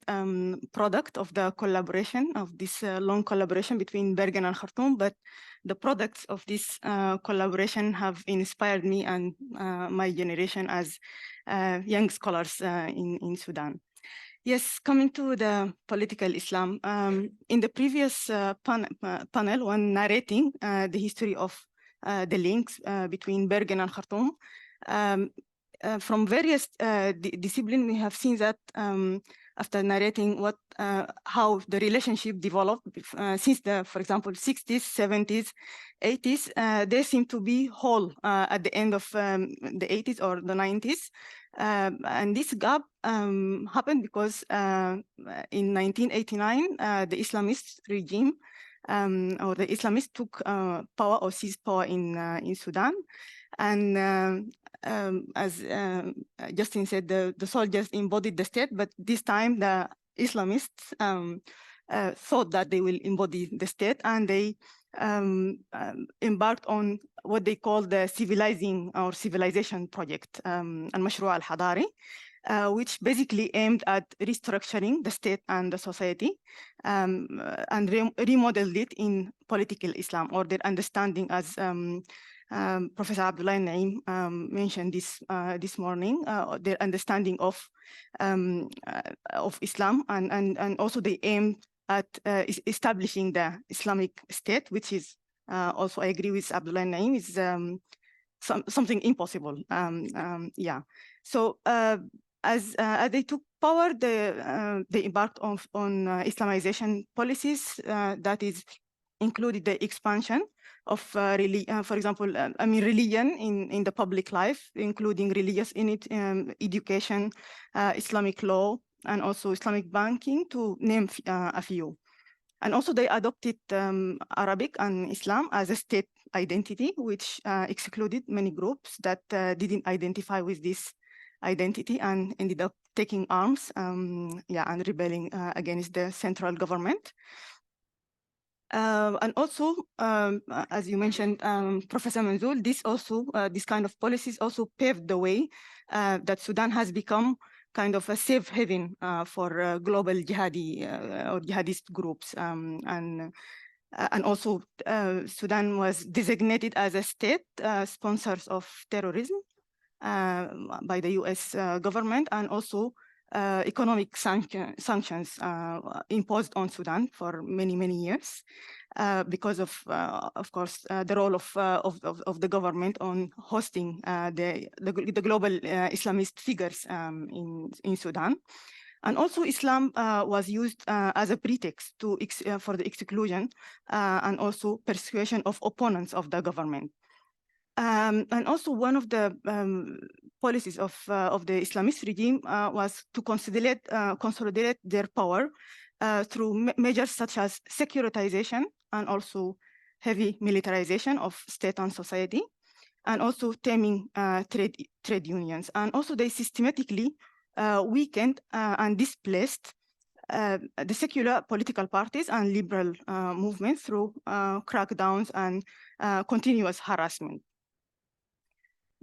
product of the collaboration, of this long collaboration between Bergen and Khartoum, but the products of this collaboration have inspired me and my generation as young scholars in Sudan. Yes, coming to the political Islam, in the previous panel, when narrating the history of the links between Bergen and Khartoum, from various disciplines, we have seen that after narrating how the relationship developed since for example, 60s, 70s, 80s, they seem to be whole at the end of the 80s or the 90s. And this gap happened because in 1989, the Islamist regime or the Islamists took power or seized power in Sudan. And as Justin said, the soldiers embodied the state, but this time the Islamists thought that they will embody the state, and they embarked on what they call the civilization project, al-Mashru' al-Hadari, which basically aimed at restructuring the state and the society and remodeled it in political Islam, or their understanding, as Professor Abdullah Naim mentioned this morning, their understanding of Islam, and also they aimed at establishing the Islamic State, which is also, I agree with Abdullah Naim, is something impossible. Yeah. So as they took power, they embarked on Islamization policies that is included the expansion of, for example, religion in the public life, including religious education, Islamic law, and also Islamic banking, to name a few. And also they adopted Arabic and Islam as a state identity, which excluded many groups that didn't identify with this identity and ended up taking arms, and rebelling against the central government. And also, as you mentioned, Professor Manzoul, this kind of policies also paved the way that Sudan has become kind of a safe haven for global jihadi or jihadist groups. And also, Sudan was designated as a state sponsor of terrorism by the US government, and also economic sanctions imposed on Sudan for many, many years because of course, the role of the government on hosting the global Islamist figures in Sudan. And also Islam was used as a pretext for the exclusion and also persuasion of opponents of the government. And also one of the policies of the Islamist regime was to consolidate their power through measures such as securitization and also heavy militarization of state and society, and also taming trade unions. And also they systematically weakened and displaced the secular political parties and liberal movements through crackdowns and continuous harassment.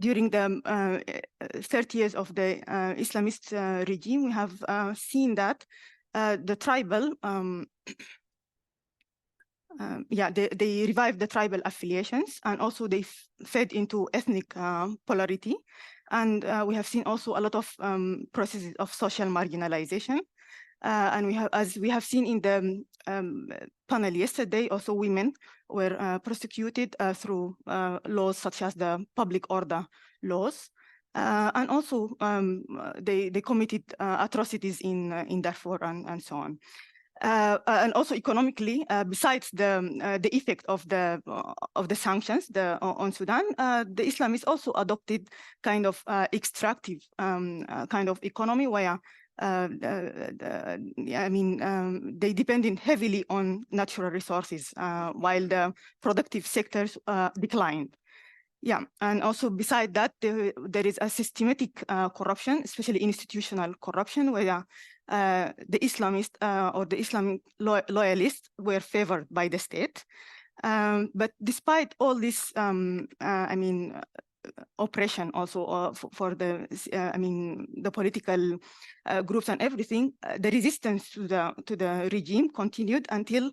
During the 30 years of the Islamist regime, we have seen that the tribal, they revived the tribal affiliations, and also they fed into ethnic polarity. And we have seen also a lot of processes of social marginalization. And as we have seen in the panel yesterday, also women were prosecuted through laws such as the public order laws. And also they committed atrocities in Darfur and so on. And also economically, besides the effect of the sanctions on Sudan, the Islamists also adopted kind of extractive kind of economy where they depended heavily on natural resources while the productive sectors declined. Yeah, and also beside that, there is a systematic corruption, especially institutional corruption, where the Islamists or the Islamic loyalists were favored by the state. But despite all this, oppression also for the political groups and everything, the resistance to the regime continued until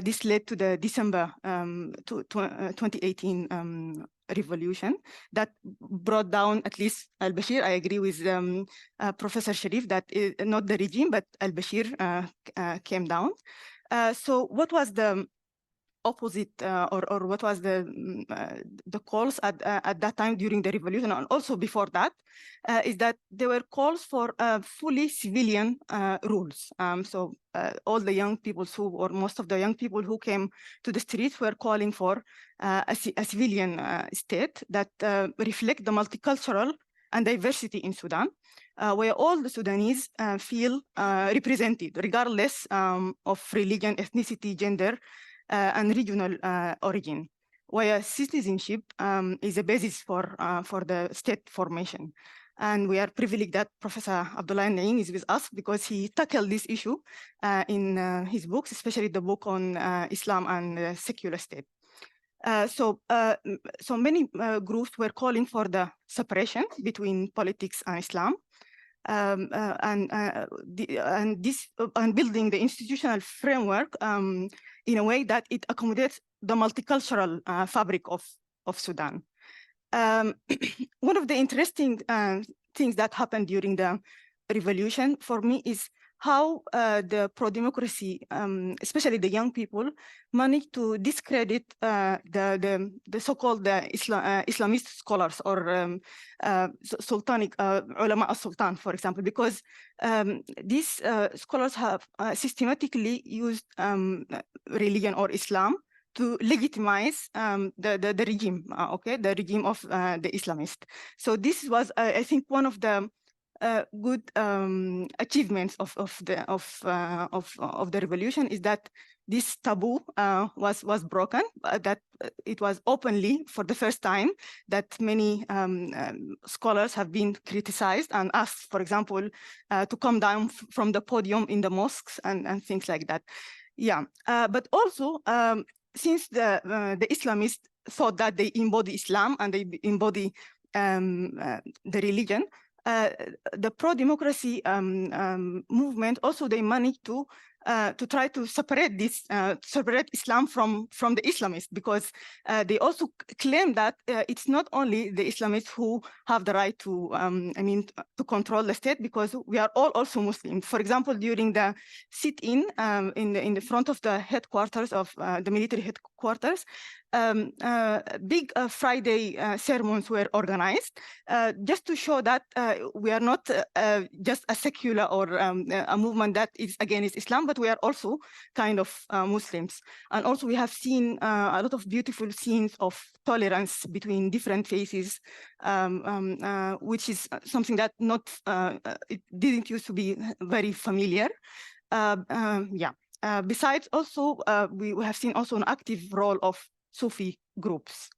this led to the December 2018 revolution that brought down at least al-Bashir. I agree with Professor Sharif that not the regime, but al-Bashir came down. So what was the opposite or what was the calls at that time during the revolution, and also before that, is that there were calls for fully civilian rules. So all the young people or most of the young people who came to the streets were calling for a civilian state that reflect the multicultural and diversity in Sudan, where all the Sudanese feel represented, regardless of religion, ethnicity, gender, and regional origin, where citizenship is a basis for the state formation. And we are privileged that Professor Abdullah Naim is with us because he tackled this issue in his books, especially the book on Islam and the secular state. So many groups were calling for the separation between politics and Islam, and building the institutional framework in a way that it accommodates the multicultural fabric of Sudan. One of the interesting things that happened during the revolution for me is how the pro-democracy, especially the young people, managed to discredit the so-called Islamist scholars or Sultanic ulama al-Sultan, for example, because these scholars have systematically used religion or Islam to legitimize the regime, the regime of the Islamist. So this was, I think, one of the good achievements of the revolution is that this taboo was broken, that it was openly for the first time that many scholars have been criticized and asked, for example, to come down from the podium in the mosques and things like that. Yeah, but also since the Islamists thought that they embody Islam and they embody the religion, the pro-democracy movement also, they managed to to try to separate this, separate Islam from the Islamists, because they also claim that it's not only the Islamists who have the right to, to control the state, because we are all also Muslims. For example, during the sit-in in the front of the headquarters of the military headquarters, big Friday sermons were organized just to show that we are not just a secular or a movement that is against Islam, but we are also kind of Muslims. And also we have seen a lot of beautiful scenes of tolerance between different faiths, which is something that it didn't used to be very familiar. Besides, also we have seen also an active role of Sufi groups.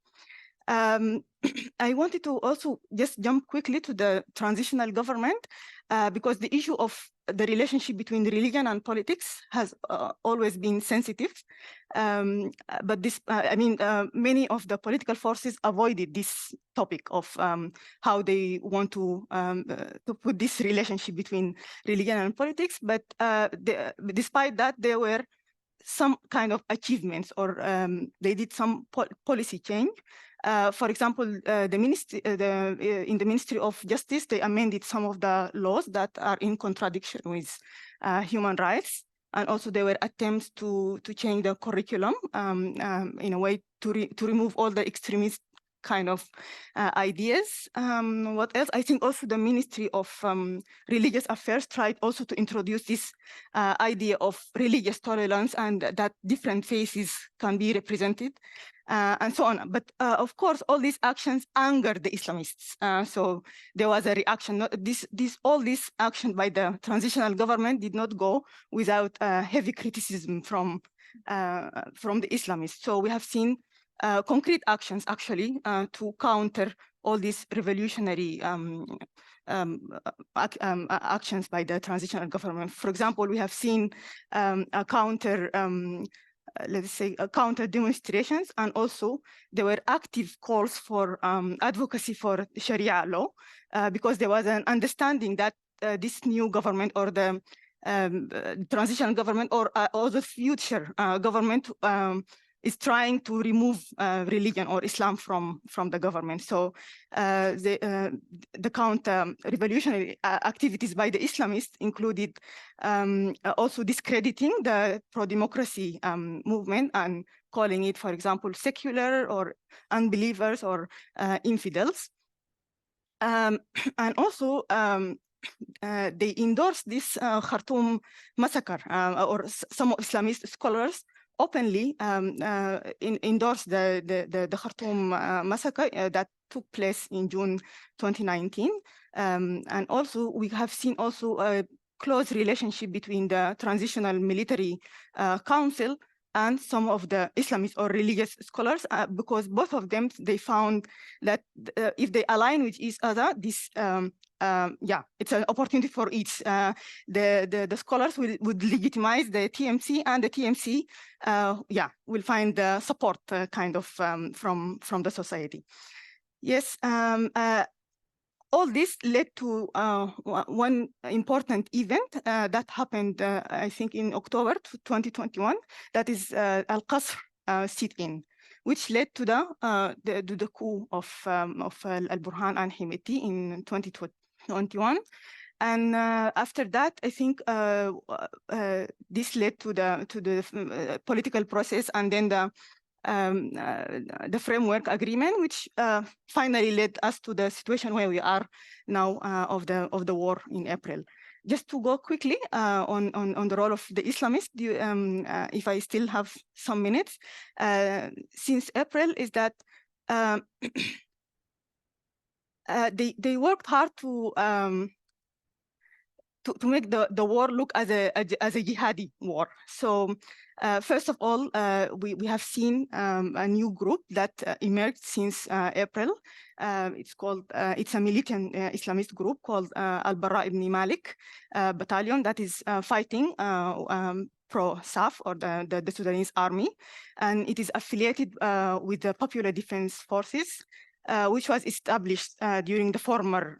I wanted to also just jump quickly to the transitional government because the issue of the relationship between religion and politics has always been sensitive. But this, many of the political forces avoided this topic of how they want to put this relationship between religion and politics. But despite that, there were some kind of achievements, or they did some policy change. For example, in the Ministry of Justice, they amended some of the laws that are in contradiction with human rights. And also there were attempts to change the curriculum in a way to remove all the extremist kind of ideas. What else? I think also the Ministry of Religious Affairs tried also to introduce this idea of religious tolerance and that different faiths can be represented and so on. But of course, all these actions angered the Islamists. So there was a reaction. All this action by the transitional government did not go without heavy criticism from the Islamists. So we have seen concrete actions actually to counter all these revolutionary actions by the transitional government. For example, we have seen a counter, let's say, counter demonstrations, and also there were active calls for advocacy for Sharia law because there was an understanding that this new government or the transitional government or the future government is trying to remove religion or Islam from the government. So the counter-revolutionary activities by the Islamists included also discrediting the pro-democracy movement and calling it, for example, secular or unbelievers or infidels. And also, they endorsed this Khartoum massacre, or some Islamist scholars openly endorsed the Khartoum massacre that took place in June 2019. And also we have seen also a close relationship between the Transitional Military Council and some of the Islamist or religious scholars, because both of them, they found that if they align with each other, this it's an opportunity for each. The scholars would legitimize the TMC, and the TMC will find the support kind of from the society. Yes, all this led to one important event that happened, I think, in October 2021. That is Al-Qasr sit-in, which led to the coup of Al-Burhan and Hemeti in 2021. And after that, I think this led to the political process, and then the framework agreement, which finally led us to the situation where we are now of the war in April. Just to go quickly on the role of the Islamists, if I still have some minutes, since April, is that they worked hard to make the war look as a jihadi war. So first of all, we have seen a new group that emerged since April. It's a militant Islamist group called Al-Bara ibn Malik Battalion that is fighting pro-SAF, or the Sudanese army, and it is affiliated with the Popular Defense Forces. which was established during the former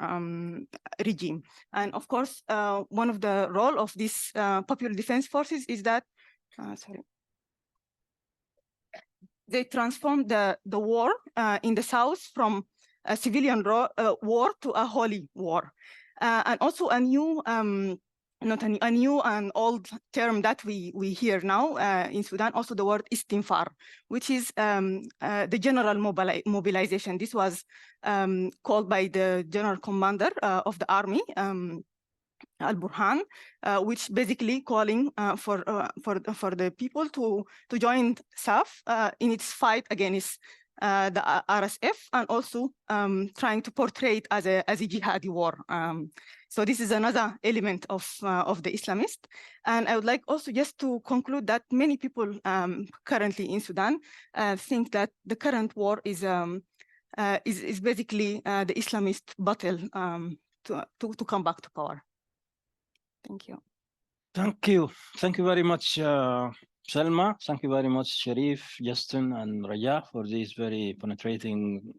regime. And of course, one of the role of these popular defense forces is that, they transformed the war in the south from a civilian war to a holy war. And also a new, not a new and old term that we hear now in Sudan, also the word istinfar, which is the general mobilization. This was called by the general commander of the army, Al-Burhan, which basically calling for the people to join SAF in its fight against the RSF, and also trying to portray it as a jihadi war. So this is another element of the Islamist. And I would like also just to conclude that many people currently in Sudan think that the current war is basically the Islamist battle to come back to power. Thank you. Thank you. Thank you very much, Selma. Thank you very much, Sharif, Justin, and Raja for these very penetrating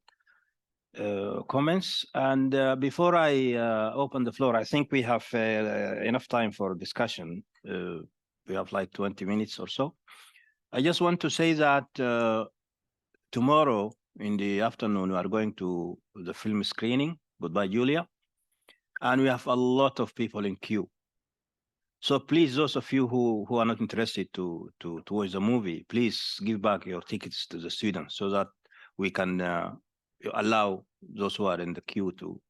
comments. And before I open the floor, I think we have enough time for discussion. We have like 20 minutes or so. I just want to say that tomorrow in the afternoon, we are going to the film screening, Goodbye, Julia. And we have a lot of people in queue. So please, those of you who are not interested to watch the movie, please give back your tickets to the students so that we can allow those who are in the queue to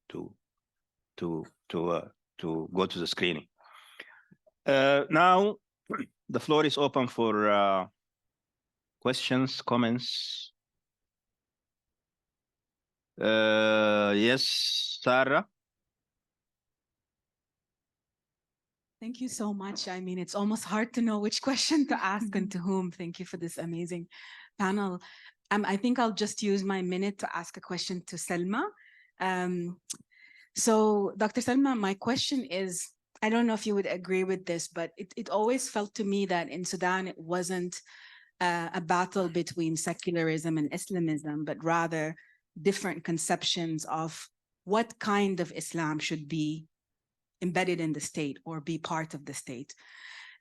go to the screening. Now, the floor is open for questions, comments. Yes, Sarah. Thank you so much. I mean, it's almost hard to know which question to ask and to whom. Thank you for this amazing panel. I think I'll just use my minute to ask a question to Selma. So, Dr. Selma, my question is, I don't know if you would agree with this, but it always felt to me that in Sudan, it wasn't a battle between secularism and Islamism, but rather different conceptions of what kind of Islam should be embedded in the state or be part of the state.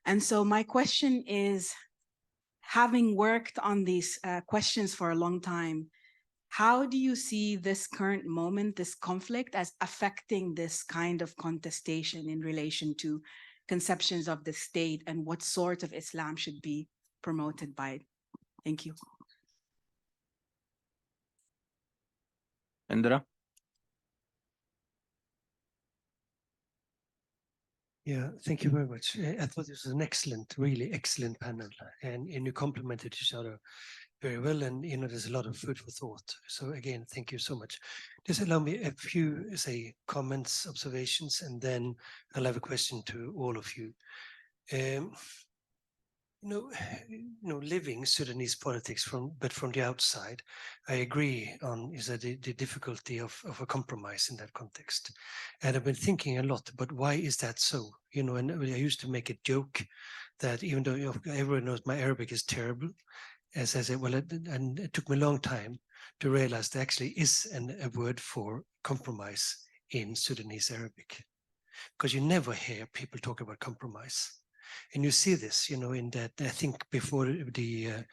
And so my question is, having worked on these questions for a long time, how do you see this current moment, this conflict, as affecting this kind of contestation in relation to conceptions of the state and what sort of Islam should be promoted by it? Thank you. Indra? Yeah, thank you very much. I thought this was an excellent, really excellent panel, and you complemented each other very well, and there's a lot of food for thought. So again, thank you so much. Just allow me a few, say, comments, observations, and then I'll have a question to all of you. Living Sudanese politics from the outside, I agree on the difficulty of a compromise in that context. And I've been thinking a lot about why is that so? And I used to make a joke that even though everyone knows my Arabic is terrible, as I said, and it took me a long time to realize there actually is a word for compromise in Sudanese Arabic, because you never hear people talk about compromise. And you see this, in that I think before the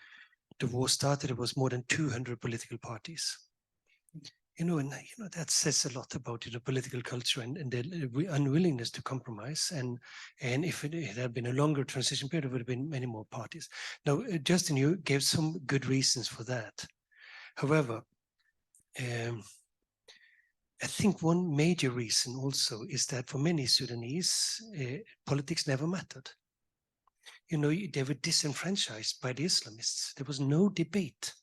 war started, it was more than 200 political parties. That says a lot about political culture and the unwillingness to compromise. And if it had been a longer transition period, it would have been many more parties. Now, Justin, you gave some good reasons for that. However, I think one major reason also is that for many Sudanese, politics never mattered. They were disenfranchised by the Islamists. There was no debate.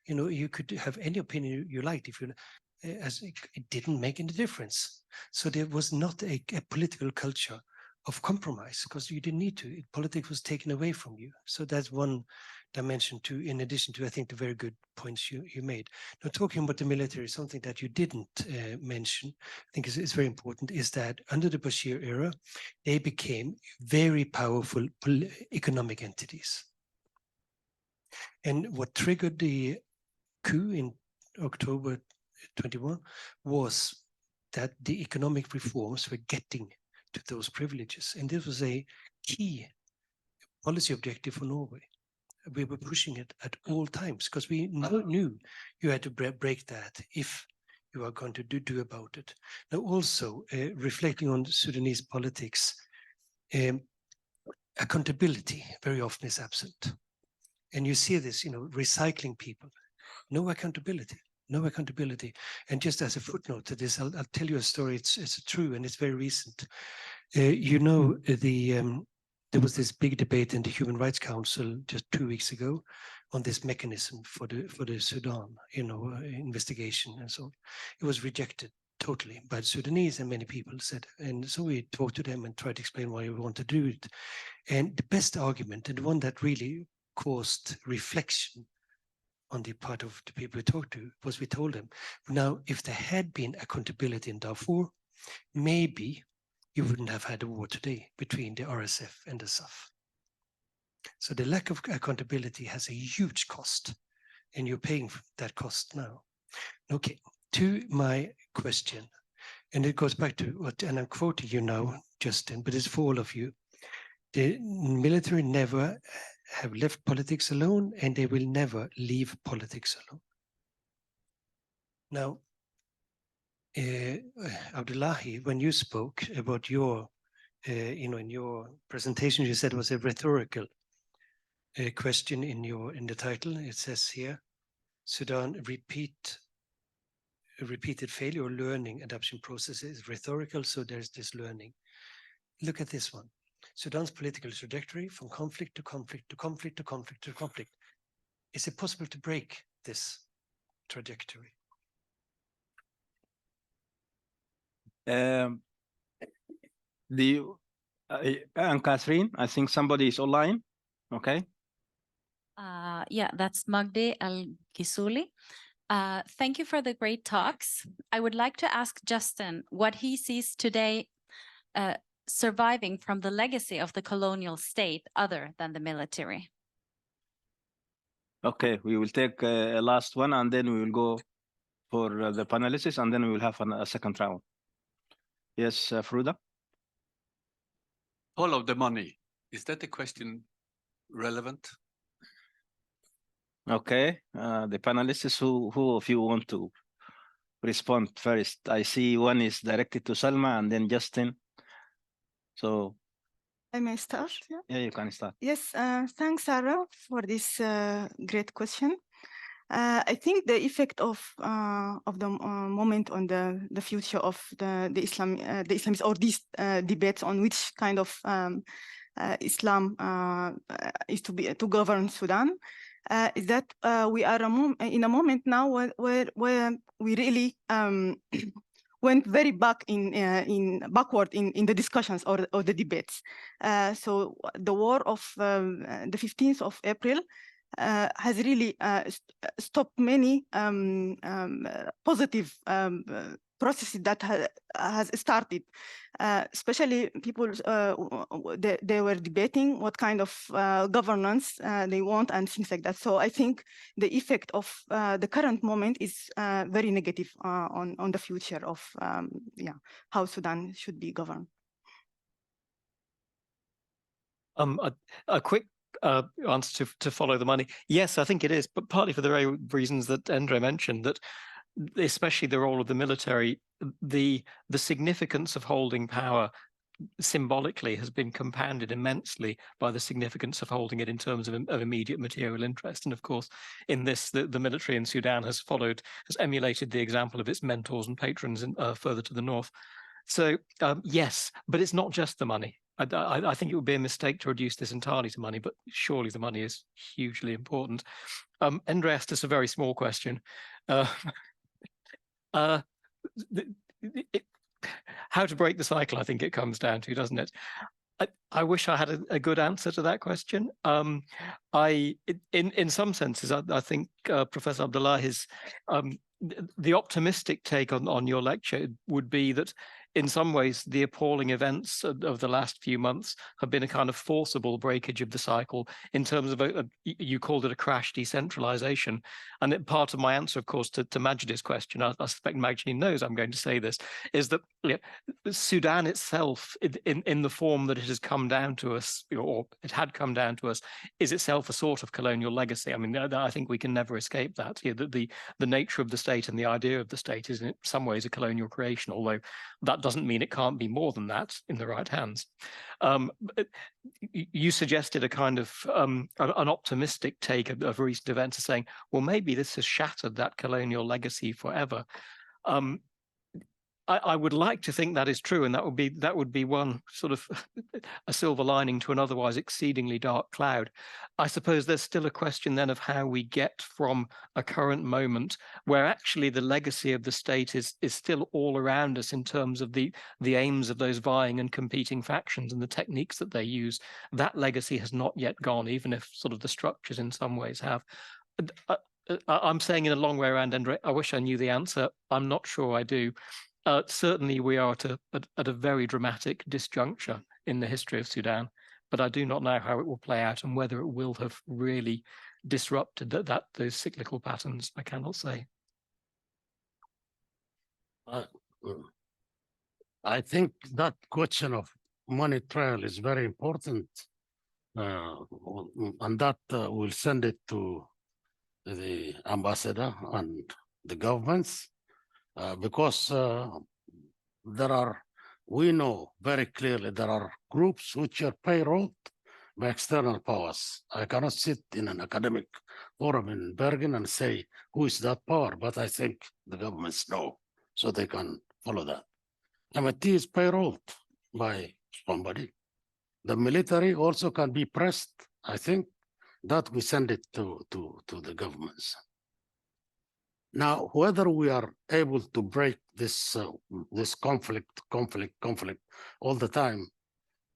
You could have any opinion you liked as it didn't make any difference. So there was not a political culture of compromise, because you didn't need to. Politics was taken away from you. So that's one dimension too, in addition to, I think, the very good points you made. Now, talking about the military, something that you didn't mention, I think is very important, is that under the Bashir era, they became very powerful economic entities. And what triggered the coup in October 21 was that the economic reforms were getting to those privileges. And this was a key policy objective for Norway. We were pushing it at all times because we knew you had to break that if you are going to do about it. Now also reflecting on Sudanese politics, accountability very often is absent. And you see this, recycling people, no accountability. No accountability. And just as a footnote to this, I'll tell you a story. It's true and it's very recent. There was this big debate in the Human Rights Council just 2 weeks ago on this mechanism for the Sudan, investigation and so on. It was rejected totally by the Sudanese, and many people said, and so we talked to them and tried to explain why we want to do it. And the best argument, and the one that really caused reflection on the part of the people we talked to, was we told them, now, if there had been accountability in Darfur, maybe you wouldn't have had a war today between the RSF and the SAF. So the lack of accountability has a huge cost, and you're paying for that cost now. Okay, to my question, and it goes back to what, and I'm quoting you now, Justin, but it's for all of you. The military never have left politics alone, and they will never leave politics alone. Now, Abdullahi, when you spoke about your, in your presentation, you said it was a rhetorical question in the title. It says here, Sudan repeated failure or learning adaptation process is rhetorical, so there's this learning. Look at this one. Sudan's political trajectory from conflict to conflict to conflict to conflict to conflict. Is it possible to break this trajectory? And Catherine, I think somebody is online. Okay. Yeah, that's Magde Al-Gisuli. Thank you for the great talks. I would like to ask Justin what he sees today surviving from the legacy of the colonial state other than the military. Okay, we will take a last one and then we will go for the panelists and then we will have a second round. Yes, Fruda? All of the money, is that a question relevant? Okay, the panelists, who of you want to respond first? I see one is directed to Salma and then Justin. So I may start. yeah, you can start. Yes, thanks, Sarah, for this great question. I think the effect of the moment on the future of the Islamists, or these debates on which kind of Islam is to govern Sudan, is that we are in a moment now where we really went very backward in the discussions or the debates. So the war of the 15th of April has really stopped many positive processes that has started. Especially people, they were debating what kind of governance they want and things like that. So I think the effect of the current moment is very negative on the future of how Sudan should be governed. A quick answer to follow the money. Yes, I think it is, but partly for the very reasons that Endre mentioned, that especially the role of the military, the significance of holding power symbolically has been compounded immensely by the significance of holding it in terms of immediate material interest. And of course, in this, the military in Sudan has emulated the example of its mentors and patrons further to the north. So yes, but it's not just the money. I think it would be a mistake to reduce this entirely to money, but surely the money is hugely important. Endre asked us a very small question. How to break the cycle, I think it comes down to, doesn't it? I wish I had a good answer to that question. In some senses, I think Professor Abdullahi's the optimistic take on your lecture would be that in some ways, the appalling events of the last few months have been a kind of forcible breakage of the cycle in terms of, you called it a crash decentralization. And part of my answer, of course, to Majid's question, I suspect Majid knows I'm going to say this, is that Sudan itself, in the form that it has come down to us, or it had come down to us, is itself a sort of colonial legacy. I mean, I think we can never escape that. The nature of the state and the idea of the state is in some ways a colonial creation, although that doesn't mean it can't be more than that in the right hands. You suggested a kind of an optimistic take of recent events, as saying, well, maybe this has shattered that colonial legacy forever. I would like to think that is true, and that would be one sort of a silver lining to an otherwise exceedingly dark cloud. I suppose there's still a question then of how we get from a current moment where actually the legacy of the state is still all around us in terms of the aims of those vying and competing factions and the techniques that they use. That legacy has not yet gone, even if sort of the structures in some ways have. I'm saying in a long way around, Endre, I wish I knew the answer. I'm not sure I do. Certainly, we are at a very dramatic disjuncture in the history of Sudan, but I do not know how it will play out and whether it will have really disrupted those cyclical patterns. I cannot say. I think that question of money trail is very important, and that we'll send it to the ambassador and the governments. Because we know very clearly there are groups which are payrolled by external powers. I cannot sit in an academic forum in Bergen and say who is that power, but I think the governments know, so they can follow that. MIT is payrolled by somebody. The military also can be pressed. I think that we send it to the governments. Now, whether we are able to break this conflict all the time,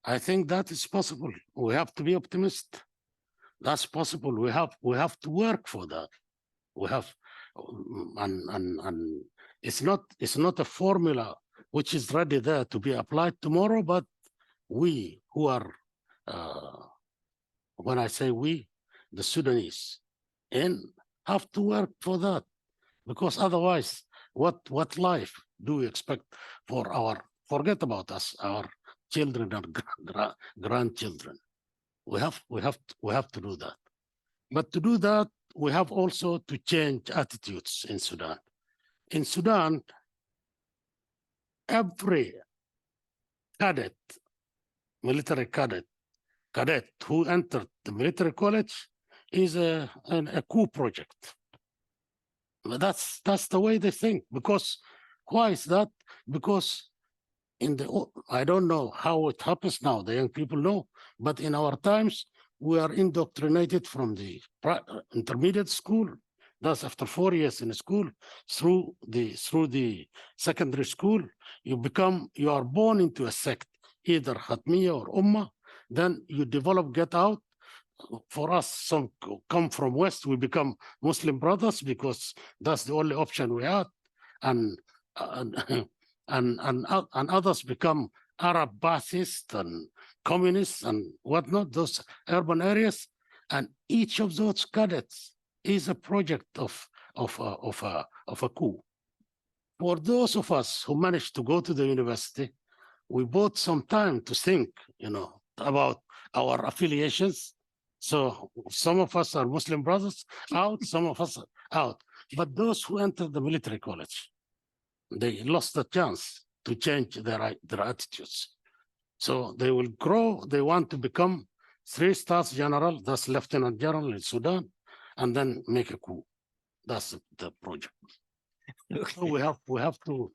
I think that is possible. We have to be optimistic. That's possible. We have to work for that. We have, and it's not a formula which is ready there to be applied tomorrow. But we who are, when I say we, the Sudanese, and have to work for that. Because otherwise, what life do we expect for forget about us, our children and grandchildren? We have to do that. But to do that, we have also to change attitudes in Sudan. In Sudan, every cadet, military cadet who entered the military college is a coup project. That's the way they think. Because why is that? Because I don't know how it happens now. The young people know, but in our times we are indoctrinated from the intermediate school. That's after 4 years in school through the secondary school. You are born into a sect, either Khatmiya or Ummah. Then you develop, get out. For us, some come from West, we become Muslim brothers because that's the only option we had, and others become Arab Ba'athists and communists and whatnot. Those urban areas, and each of those cadets is a project of a coup. For those of us who managed to go to the university, we bought some time to think, about our affiliations. So some of us are Muslim brothers out, some of us are out. But those who entered the military college, they lost the chance to change their attitudes. So they will grow. They want to become 3-star general, that's lieutenant general in Sudan, and then make a coup. That's the project. So we have to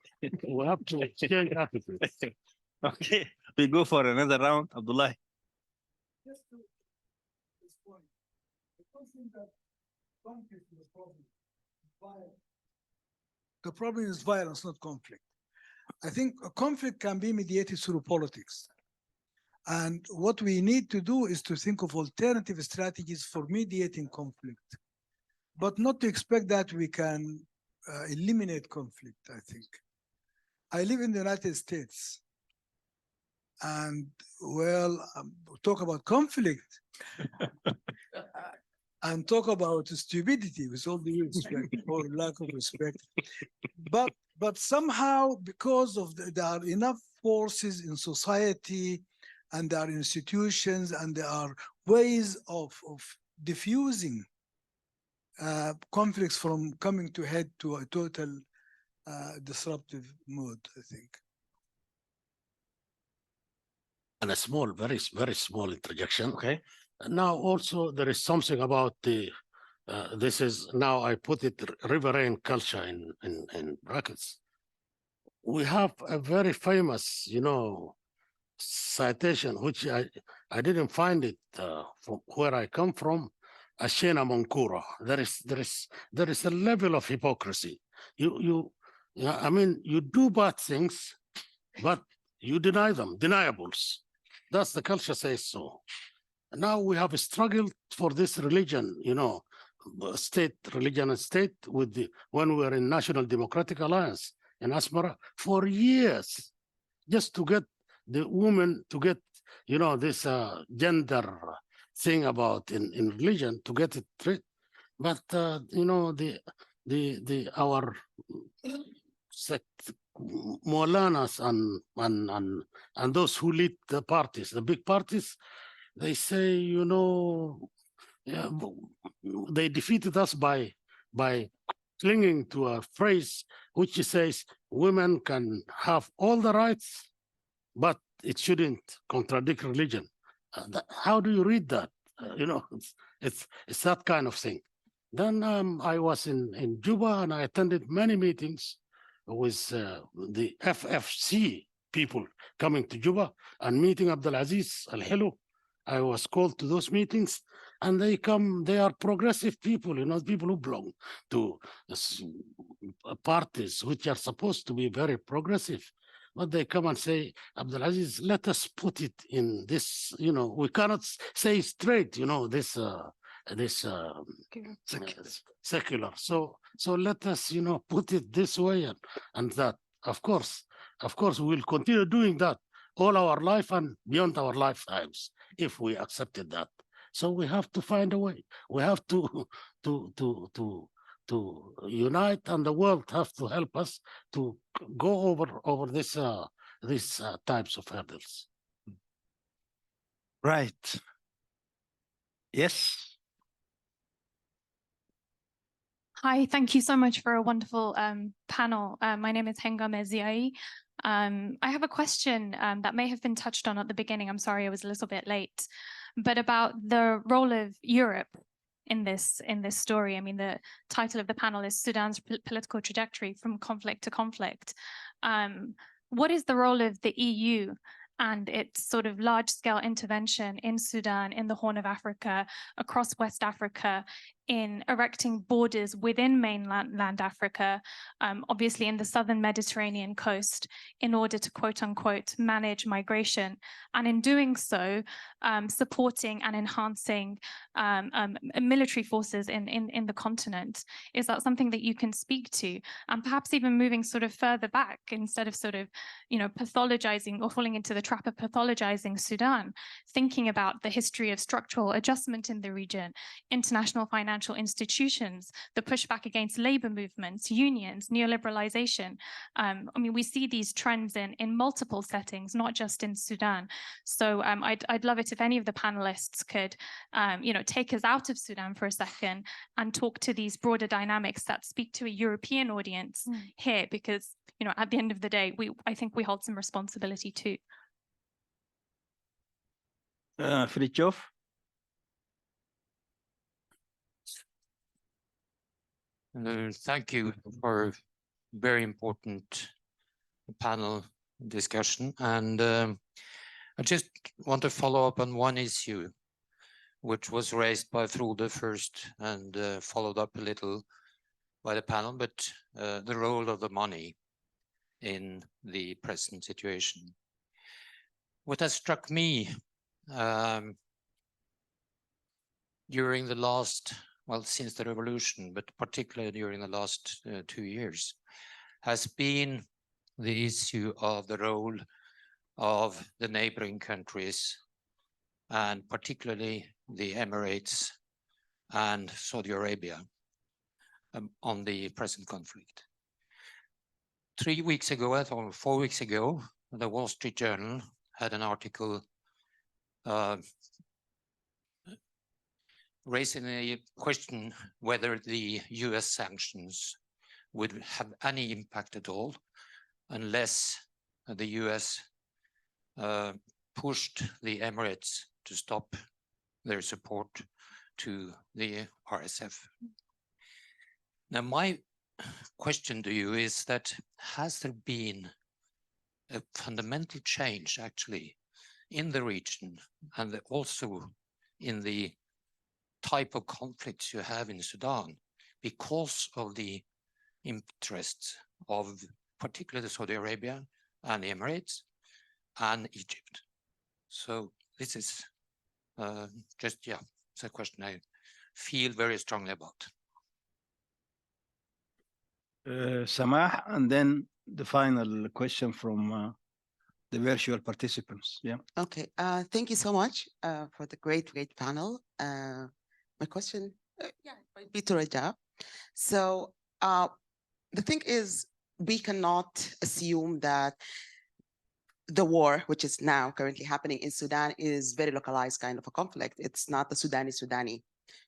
change attitudes. Okay, we go for another round, Abdullah. Just to this point, I don't think that conflict is the problem. The problem is violence, not conflict. I think a conflict can be mediated through politics. And what we need to do is to think of alternative strategies for mediating conflict, but not to expect that we can eliminate conflict, I think. I live in the United States. And well, talk about conflict and talk about stupidity, with all due respect or lack of respect. But somehow, because of there are enough forces in society, and there are institutions, and there are ways of diffusing conflicts from coming to head to a total disruptive mode, I think. And a small, very small interjection. Okay. Now also there is something about the, this is now I put it riverine culture in brackets. We have a very famous, citation, which I didn't find it from where I come from, Ashena Monkura. There is a level of hypocrisy. I mean, you do bad things, but you deny them, deniables. That's the culture says so. Now we have struggled for this religion, state, religion and state with when we were in National Democratic Alliance in Asmara for years, just to get the woman to get, this gender thing about in religion to get it straight. But our sect, Maulanas and those who lead the parties, the big parties, they say, yeah, they defeated us by clinging to a phrase which says women can have all the rights, but it shouldn't contradict religion. How do you read that? It's that kind of thing. Then I was in Juba and I attended many meetings with the FFC people coming to Juba and meeting Abdulaziz Al-Helu. I was called to those meetings and they are progressive people, people who belong to parties which are supposed to be very progressive. But they come and say, Abdulaziz, let us put it in this, we cannot say straight, this secular. So let us, put it this way and that. Of course, we will continue doing that all our life and beyond our lifetimes if we accepted that. So we have to find a way. We have to unite, and the world have to help us to go over this these types of hurdles. Right. Yes. Hi, thank you so much for a wonderful panel. My name is Hengame Ziai. I have a question that may have been touched on at the beginning. I'm sorry, I was a little bit late, but about the role of Europe in this story. I mean, the title of the panel is Sudan's Political Trajectory from Conflict to Conflict. What is the role of the EU and its sort of large-scale intervention in Sudan, in the Horn of Africa, across West Africa, in erecting borders within mainland Africa, obviously in the southern Mediterranean coast, in order to quote-unquote manage migration, and in doing so, supporting and enhancing military forces in the continent? Is that something that you can speak to? And perhaps even moving sort of further back, instead of sort of, pathologizing or falling into the trap of pathologizing Sudan, thinking about the history of structural adjustment in the region, international financial institutions, the pushback against labor movements, unions, neoliberalization. I mean, we see these trends in multiple settings, not just in Sudan. So I'd love it if any of the panelists could, take us out of Sudan for a second and talk to these broader dynamics that speak to a European audience here, because, at the end of the day, I think we hold some responsibility too. Fritjof? Thank you for a very important panel discussion. And I just want to follow up on one issue, which was raised by Frode first and followed up a little by the panel, but the role of the money in the present situation. What has struck me during the last, since the revolution, but particularly during the last 2 years, has been the issue of the role of the neighboring countries, and particularly the Emirates and Saudi Arabia on the present conflict. 3 weeks ago, or 4 weeks ago, the Wall Street Journal had an article raising a question whether the US sanctions would have any impact at all unless the US pushed the Emirates to stop their support to the RSF. Now, my question to you is that, has there been a fundamental change actually in the region and also in the type of conflicts you have in Sudan because of the interests of particularly Saudi Arabia and the Emirates and Egypt? So this is just, yeah, it's a question I feel very strongly about. Samah, and then the final question from the virtual participants. Yeah. Okay. Thank you so much for the great panel. My question, might be to Rajab. So the thing is, we cannot assume that the war, which is now currently happening in Sudan, is very localized kind of a conflict. It's not the Sudani.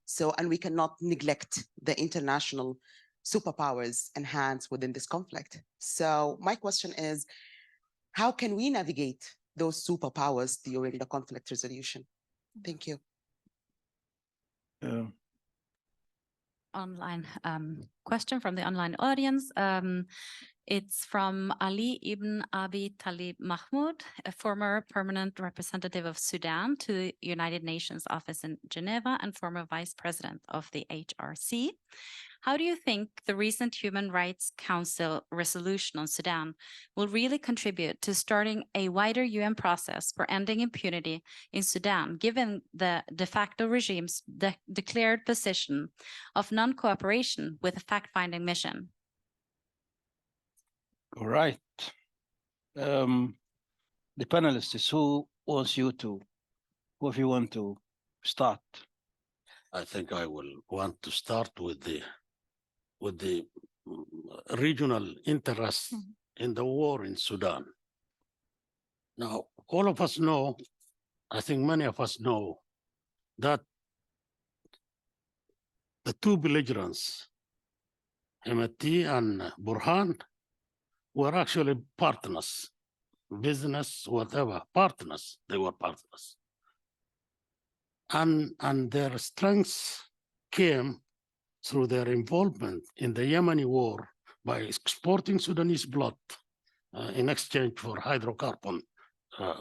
So, and we cannot neglect the international superpowers and hands within this conflict. So my question is, how can we navigate those superpowers during the conflict resolution? Thank you. Online question from the online audience. It's from Ali Ibn Abi Talib Mahmoud, a former permanent representative of Sudan to the United Nations office in Geneva and former vice president of the HRC. How do you think the recent Human Rights Council resolution on Sudan will really contribute to starting a wider UN process for ending impunity in Sudan, given the de facto regime's declared position of non-cooperation with a fact-finding mission? All right. The panelists, who wants you to, who if you want to start? I think I will want to start with the regional interest in the war in Sudan. Now, all of us know, I think many of us know, that the two belligerents, Hemeti and Burhan, were actually partners, business, whatever, partners, they were partners. And their strengths came through their involvement in the Yemeni war by exporting Sudanese blood in exchange for hydrocarbon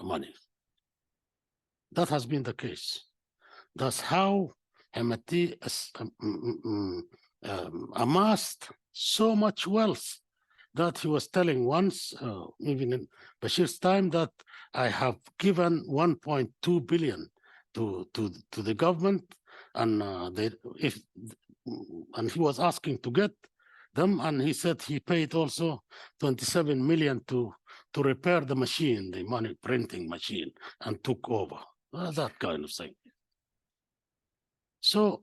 money. That has been the case. That's how Hemeti amassed so much wealth that he was telling once, even in Bashir's time, that I have given 1.2 billion to the government, and and he was asking to get them, and he said he paid also 27 million to repair the machine, the money printing machine, and took over. That kind of thing. So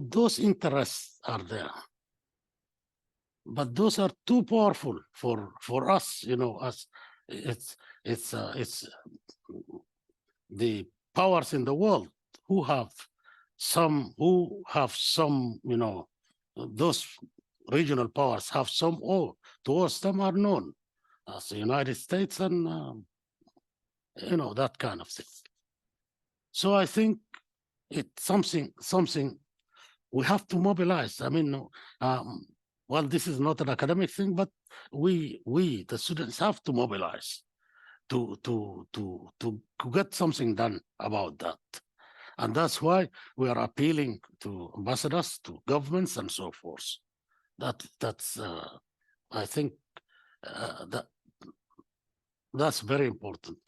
those interests are there, but those are too powerful for us. You know, as it's the powers in the world who have some, you know, those regional powers have some oath towards them are known as the United States and, you know, that kind of thing. So I think it's something we have to mobilize. I mean, well, this is not an academic thing, but we the students have to mobilize to get something done about that. And that's why we are appealing to ambassadors, to governments, and so forth. That's I think that's very important.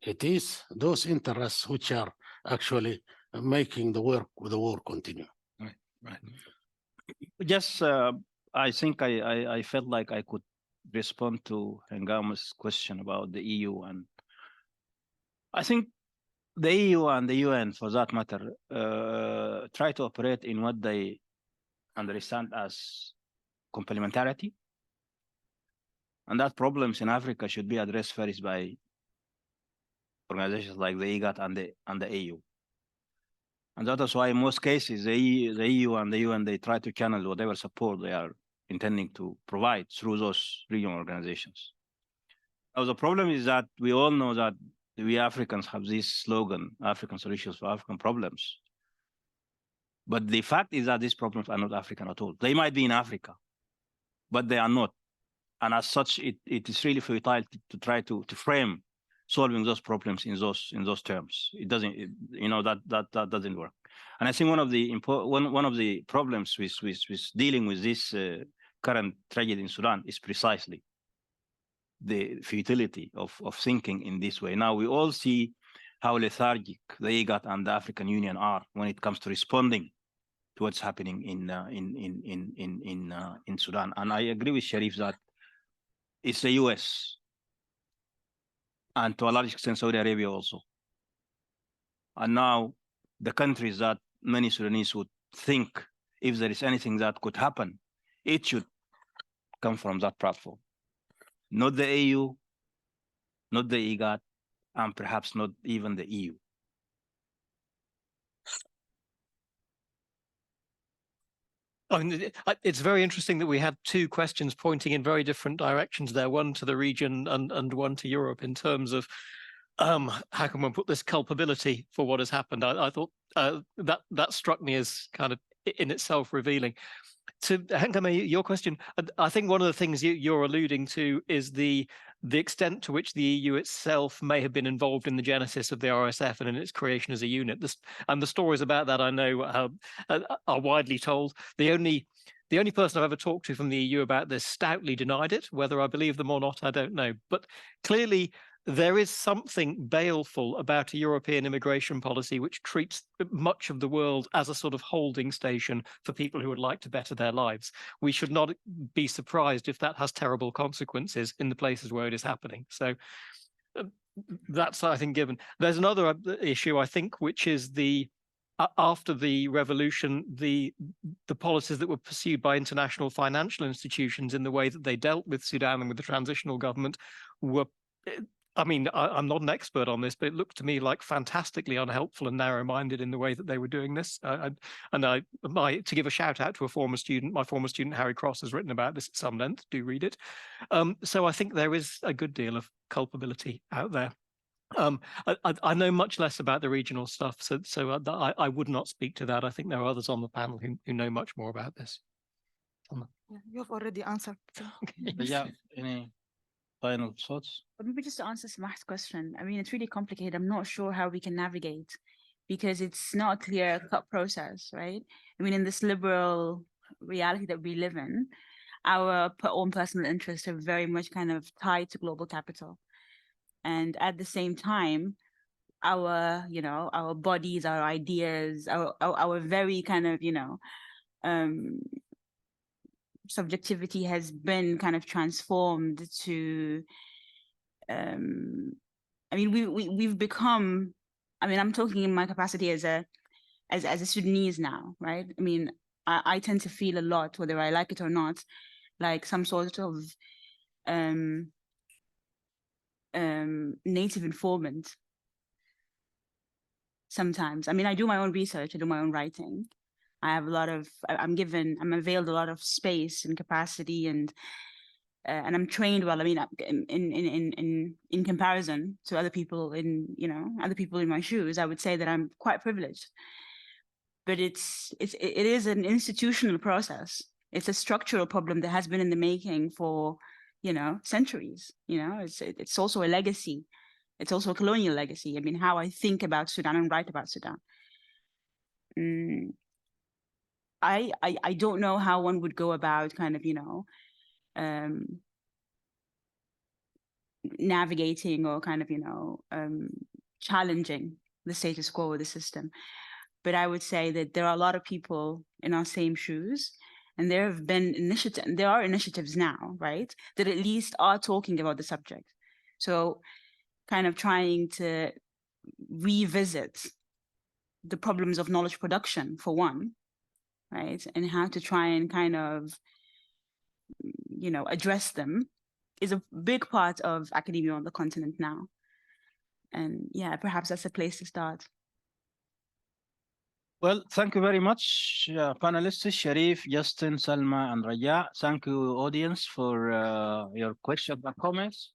It is those interests which are actually making the war continue. Right. Just I think I felt like I could respond to Hengama's question about the EU. And I think the EU and the UN, for that matter, try to operate in what they understand as complementarity. And that problems in Africa should be addressed first by organizations like the IGAD and the EU. And that is why in most cases, the EU and the UN, they try to channel whatever support they are intending to provide through those regional organizations. Now, the problem is that we all know that we Africans have this slogan, African solutions for African problems. But the fact is that these problems are not African at all. They might be in Africa, but they are not. And as such, it is really futile to try to frame solving those problems in those terms. It doesn't, that doesn't work. And I think one of the problems with dealing with this current tragedy in Sudan is precisely the futility of thinking in this way. Now we all see how lethargic the IGAD and the African Union are when it comes to responding to what's happening in Sudan. And I agree with Sharif that it's the US and to a large extent Saudi Arabia also. And now the countries that many Sudanese would think if there is anything that could happen, it should come from that platform. Not the AU, not the IGAD, and perhaps not even the EU. I mean, it's very interesting that we had two questions pointing in very different directions there, one to the region and one to Europe in terms of how can one put this culpability for what has happened. I thought that struck me as kind of in itself revealing. To Hengame, your question, I think one of the things you're alluding to is the extent to which the EU itself may have been involved in the genesis of the RSF and in its creation as a unit. And the stories about that I know are widely told. The only person I've ever talked to from the EU about this stoutly denied it. Whether I believe them or not, I don't know. But clearly, there is something baleful about a European immigration policy which treats much of the world as a sort of holding station for people who would like to better their lives. We should not be surprised if that has terrible consequences in the places where it is happening. So that's, I think, given. There's another issue, I think, which is after the revolution, the policies that were pursued by international financial institutions in the way that they dealt with Sudan and with the transitional government were, I mean, I'm not an expert on this, but it looked to me like fantastically unhelpful and narrow-minded in the way that they were doing this. To give a shout out to a former student, my former student Harry Cross has written about this at some length. Do read it. So I think there is a good deal of culpability out there. I know much less about the regional stuff, so I would not speak to that. I think there are others on the panel who know much more about this. You've already answered. So. Yeah. Any final thoughts? But maybe just to answer Samah's question, I mean, it's really complicated. I'm not sure how we can navigate because it's not a clear-cut process, right? I mean, in this liberal reality that we live in, our own personal interests are very much kind of tied to global capital. And at the same time, our bodies, our ideas, our very kind of, subjectivity has been kind of transformed to, I mean, we've become, I mean, I'm talking in my capacity as a Sudanese now, right? I mean, I tend to feel a lot, whether I like it or not, like some sort of native informant sometimes. I mean, I do my own research, I do my own writing. I have a lot of, I'm availed a lot of space and capacity and I'm trained well. I mean, in comparison to other people other people in my shoes, I would say that I'm quite privileged. But it is an institutional process. It's a structural problem that has been in the making for, centuries. It's also a legacy. It's also a colonial legacy. I mean, how I think about Sudan and write about Sudan. I don't know how one would go about kind of, navigating or kind of, challenging the status quo of the system. But I would say that there are a lot of people in our same shoes And there have been there are initiatives now, right, that at least are talking about the subject. So kind of trying to revisit the problems of knowledge production, for one, right, and how to try and kind of, you know, address them is a big part of academia on the continent now. And yeah, perhaps that's a place to start. Well, thank you very much, panelists, Sharif, Justin, Salma, and Raja. Thank you, audience, for your questions and comments.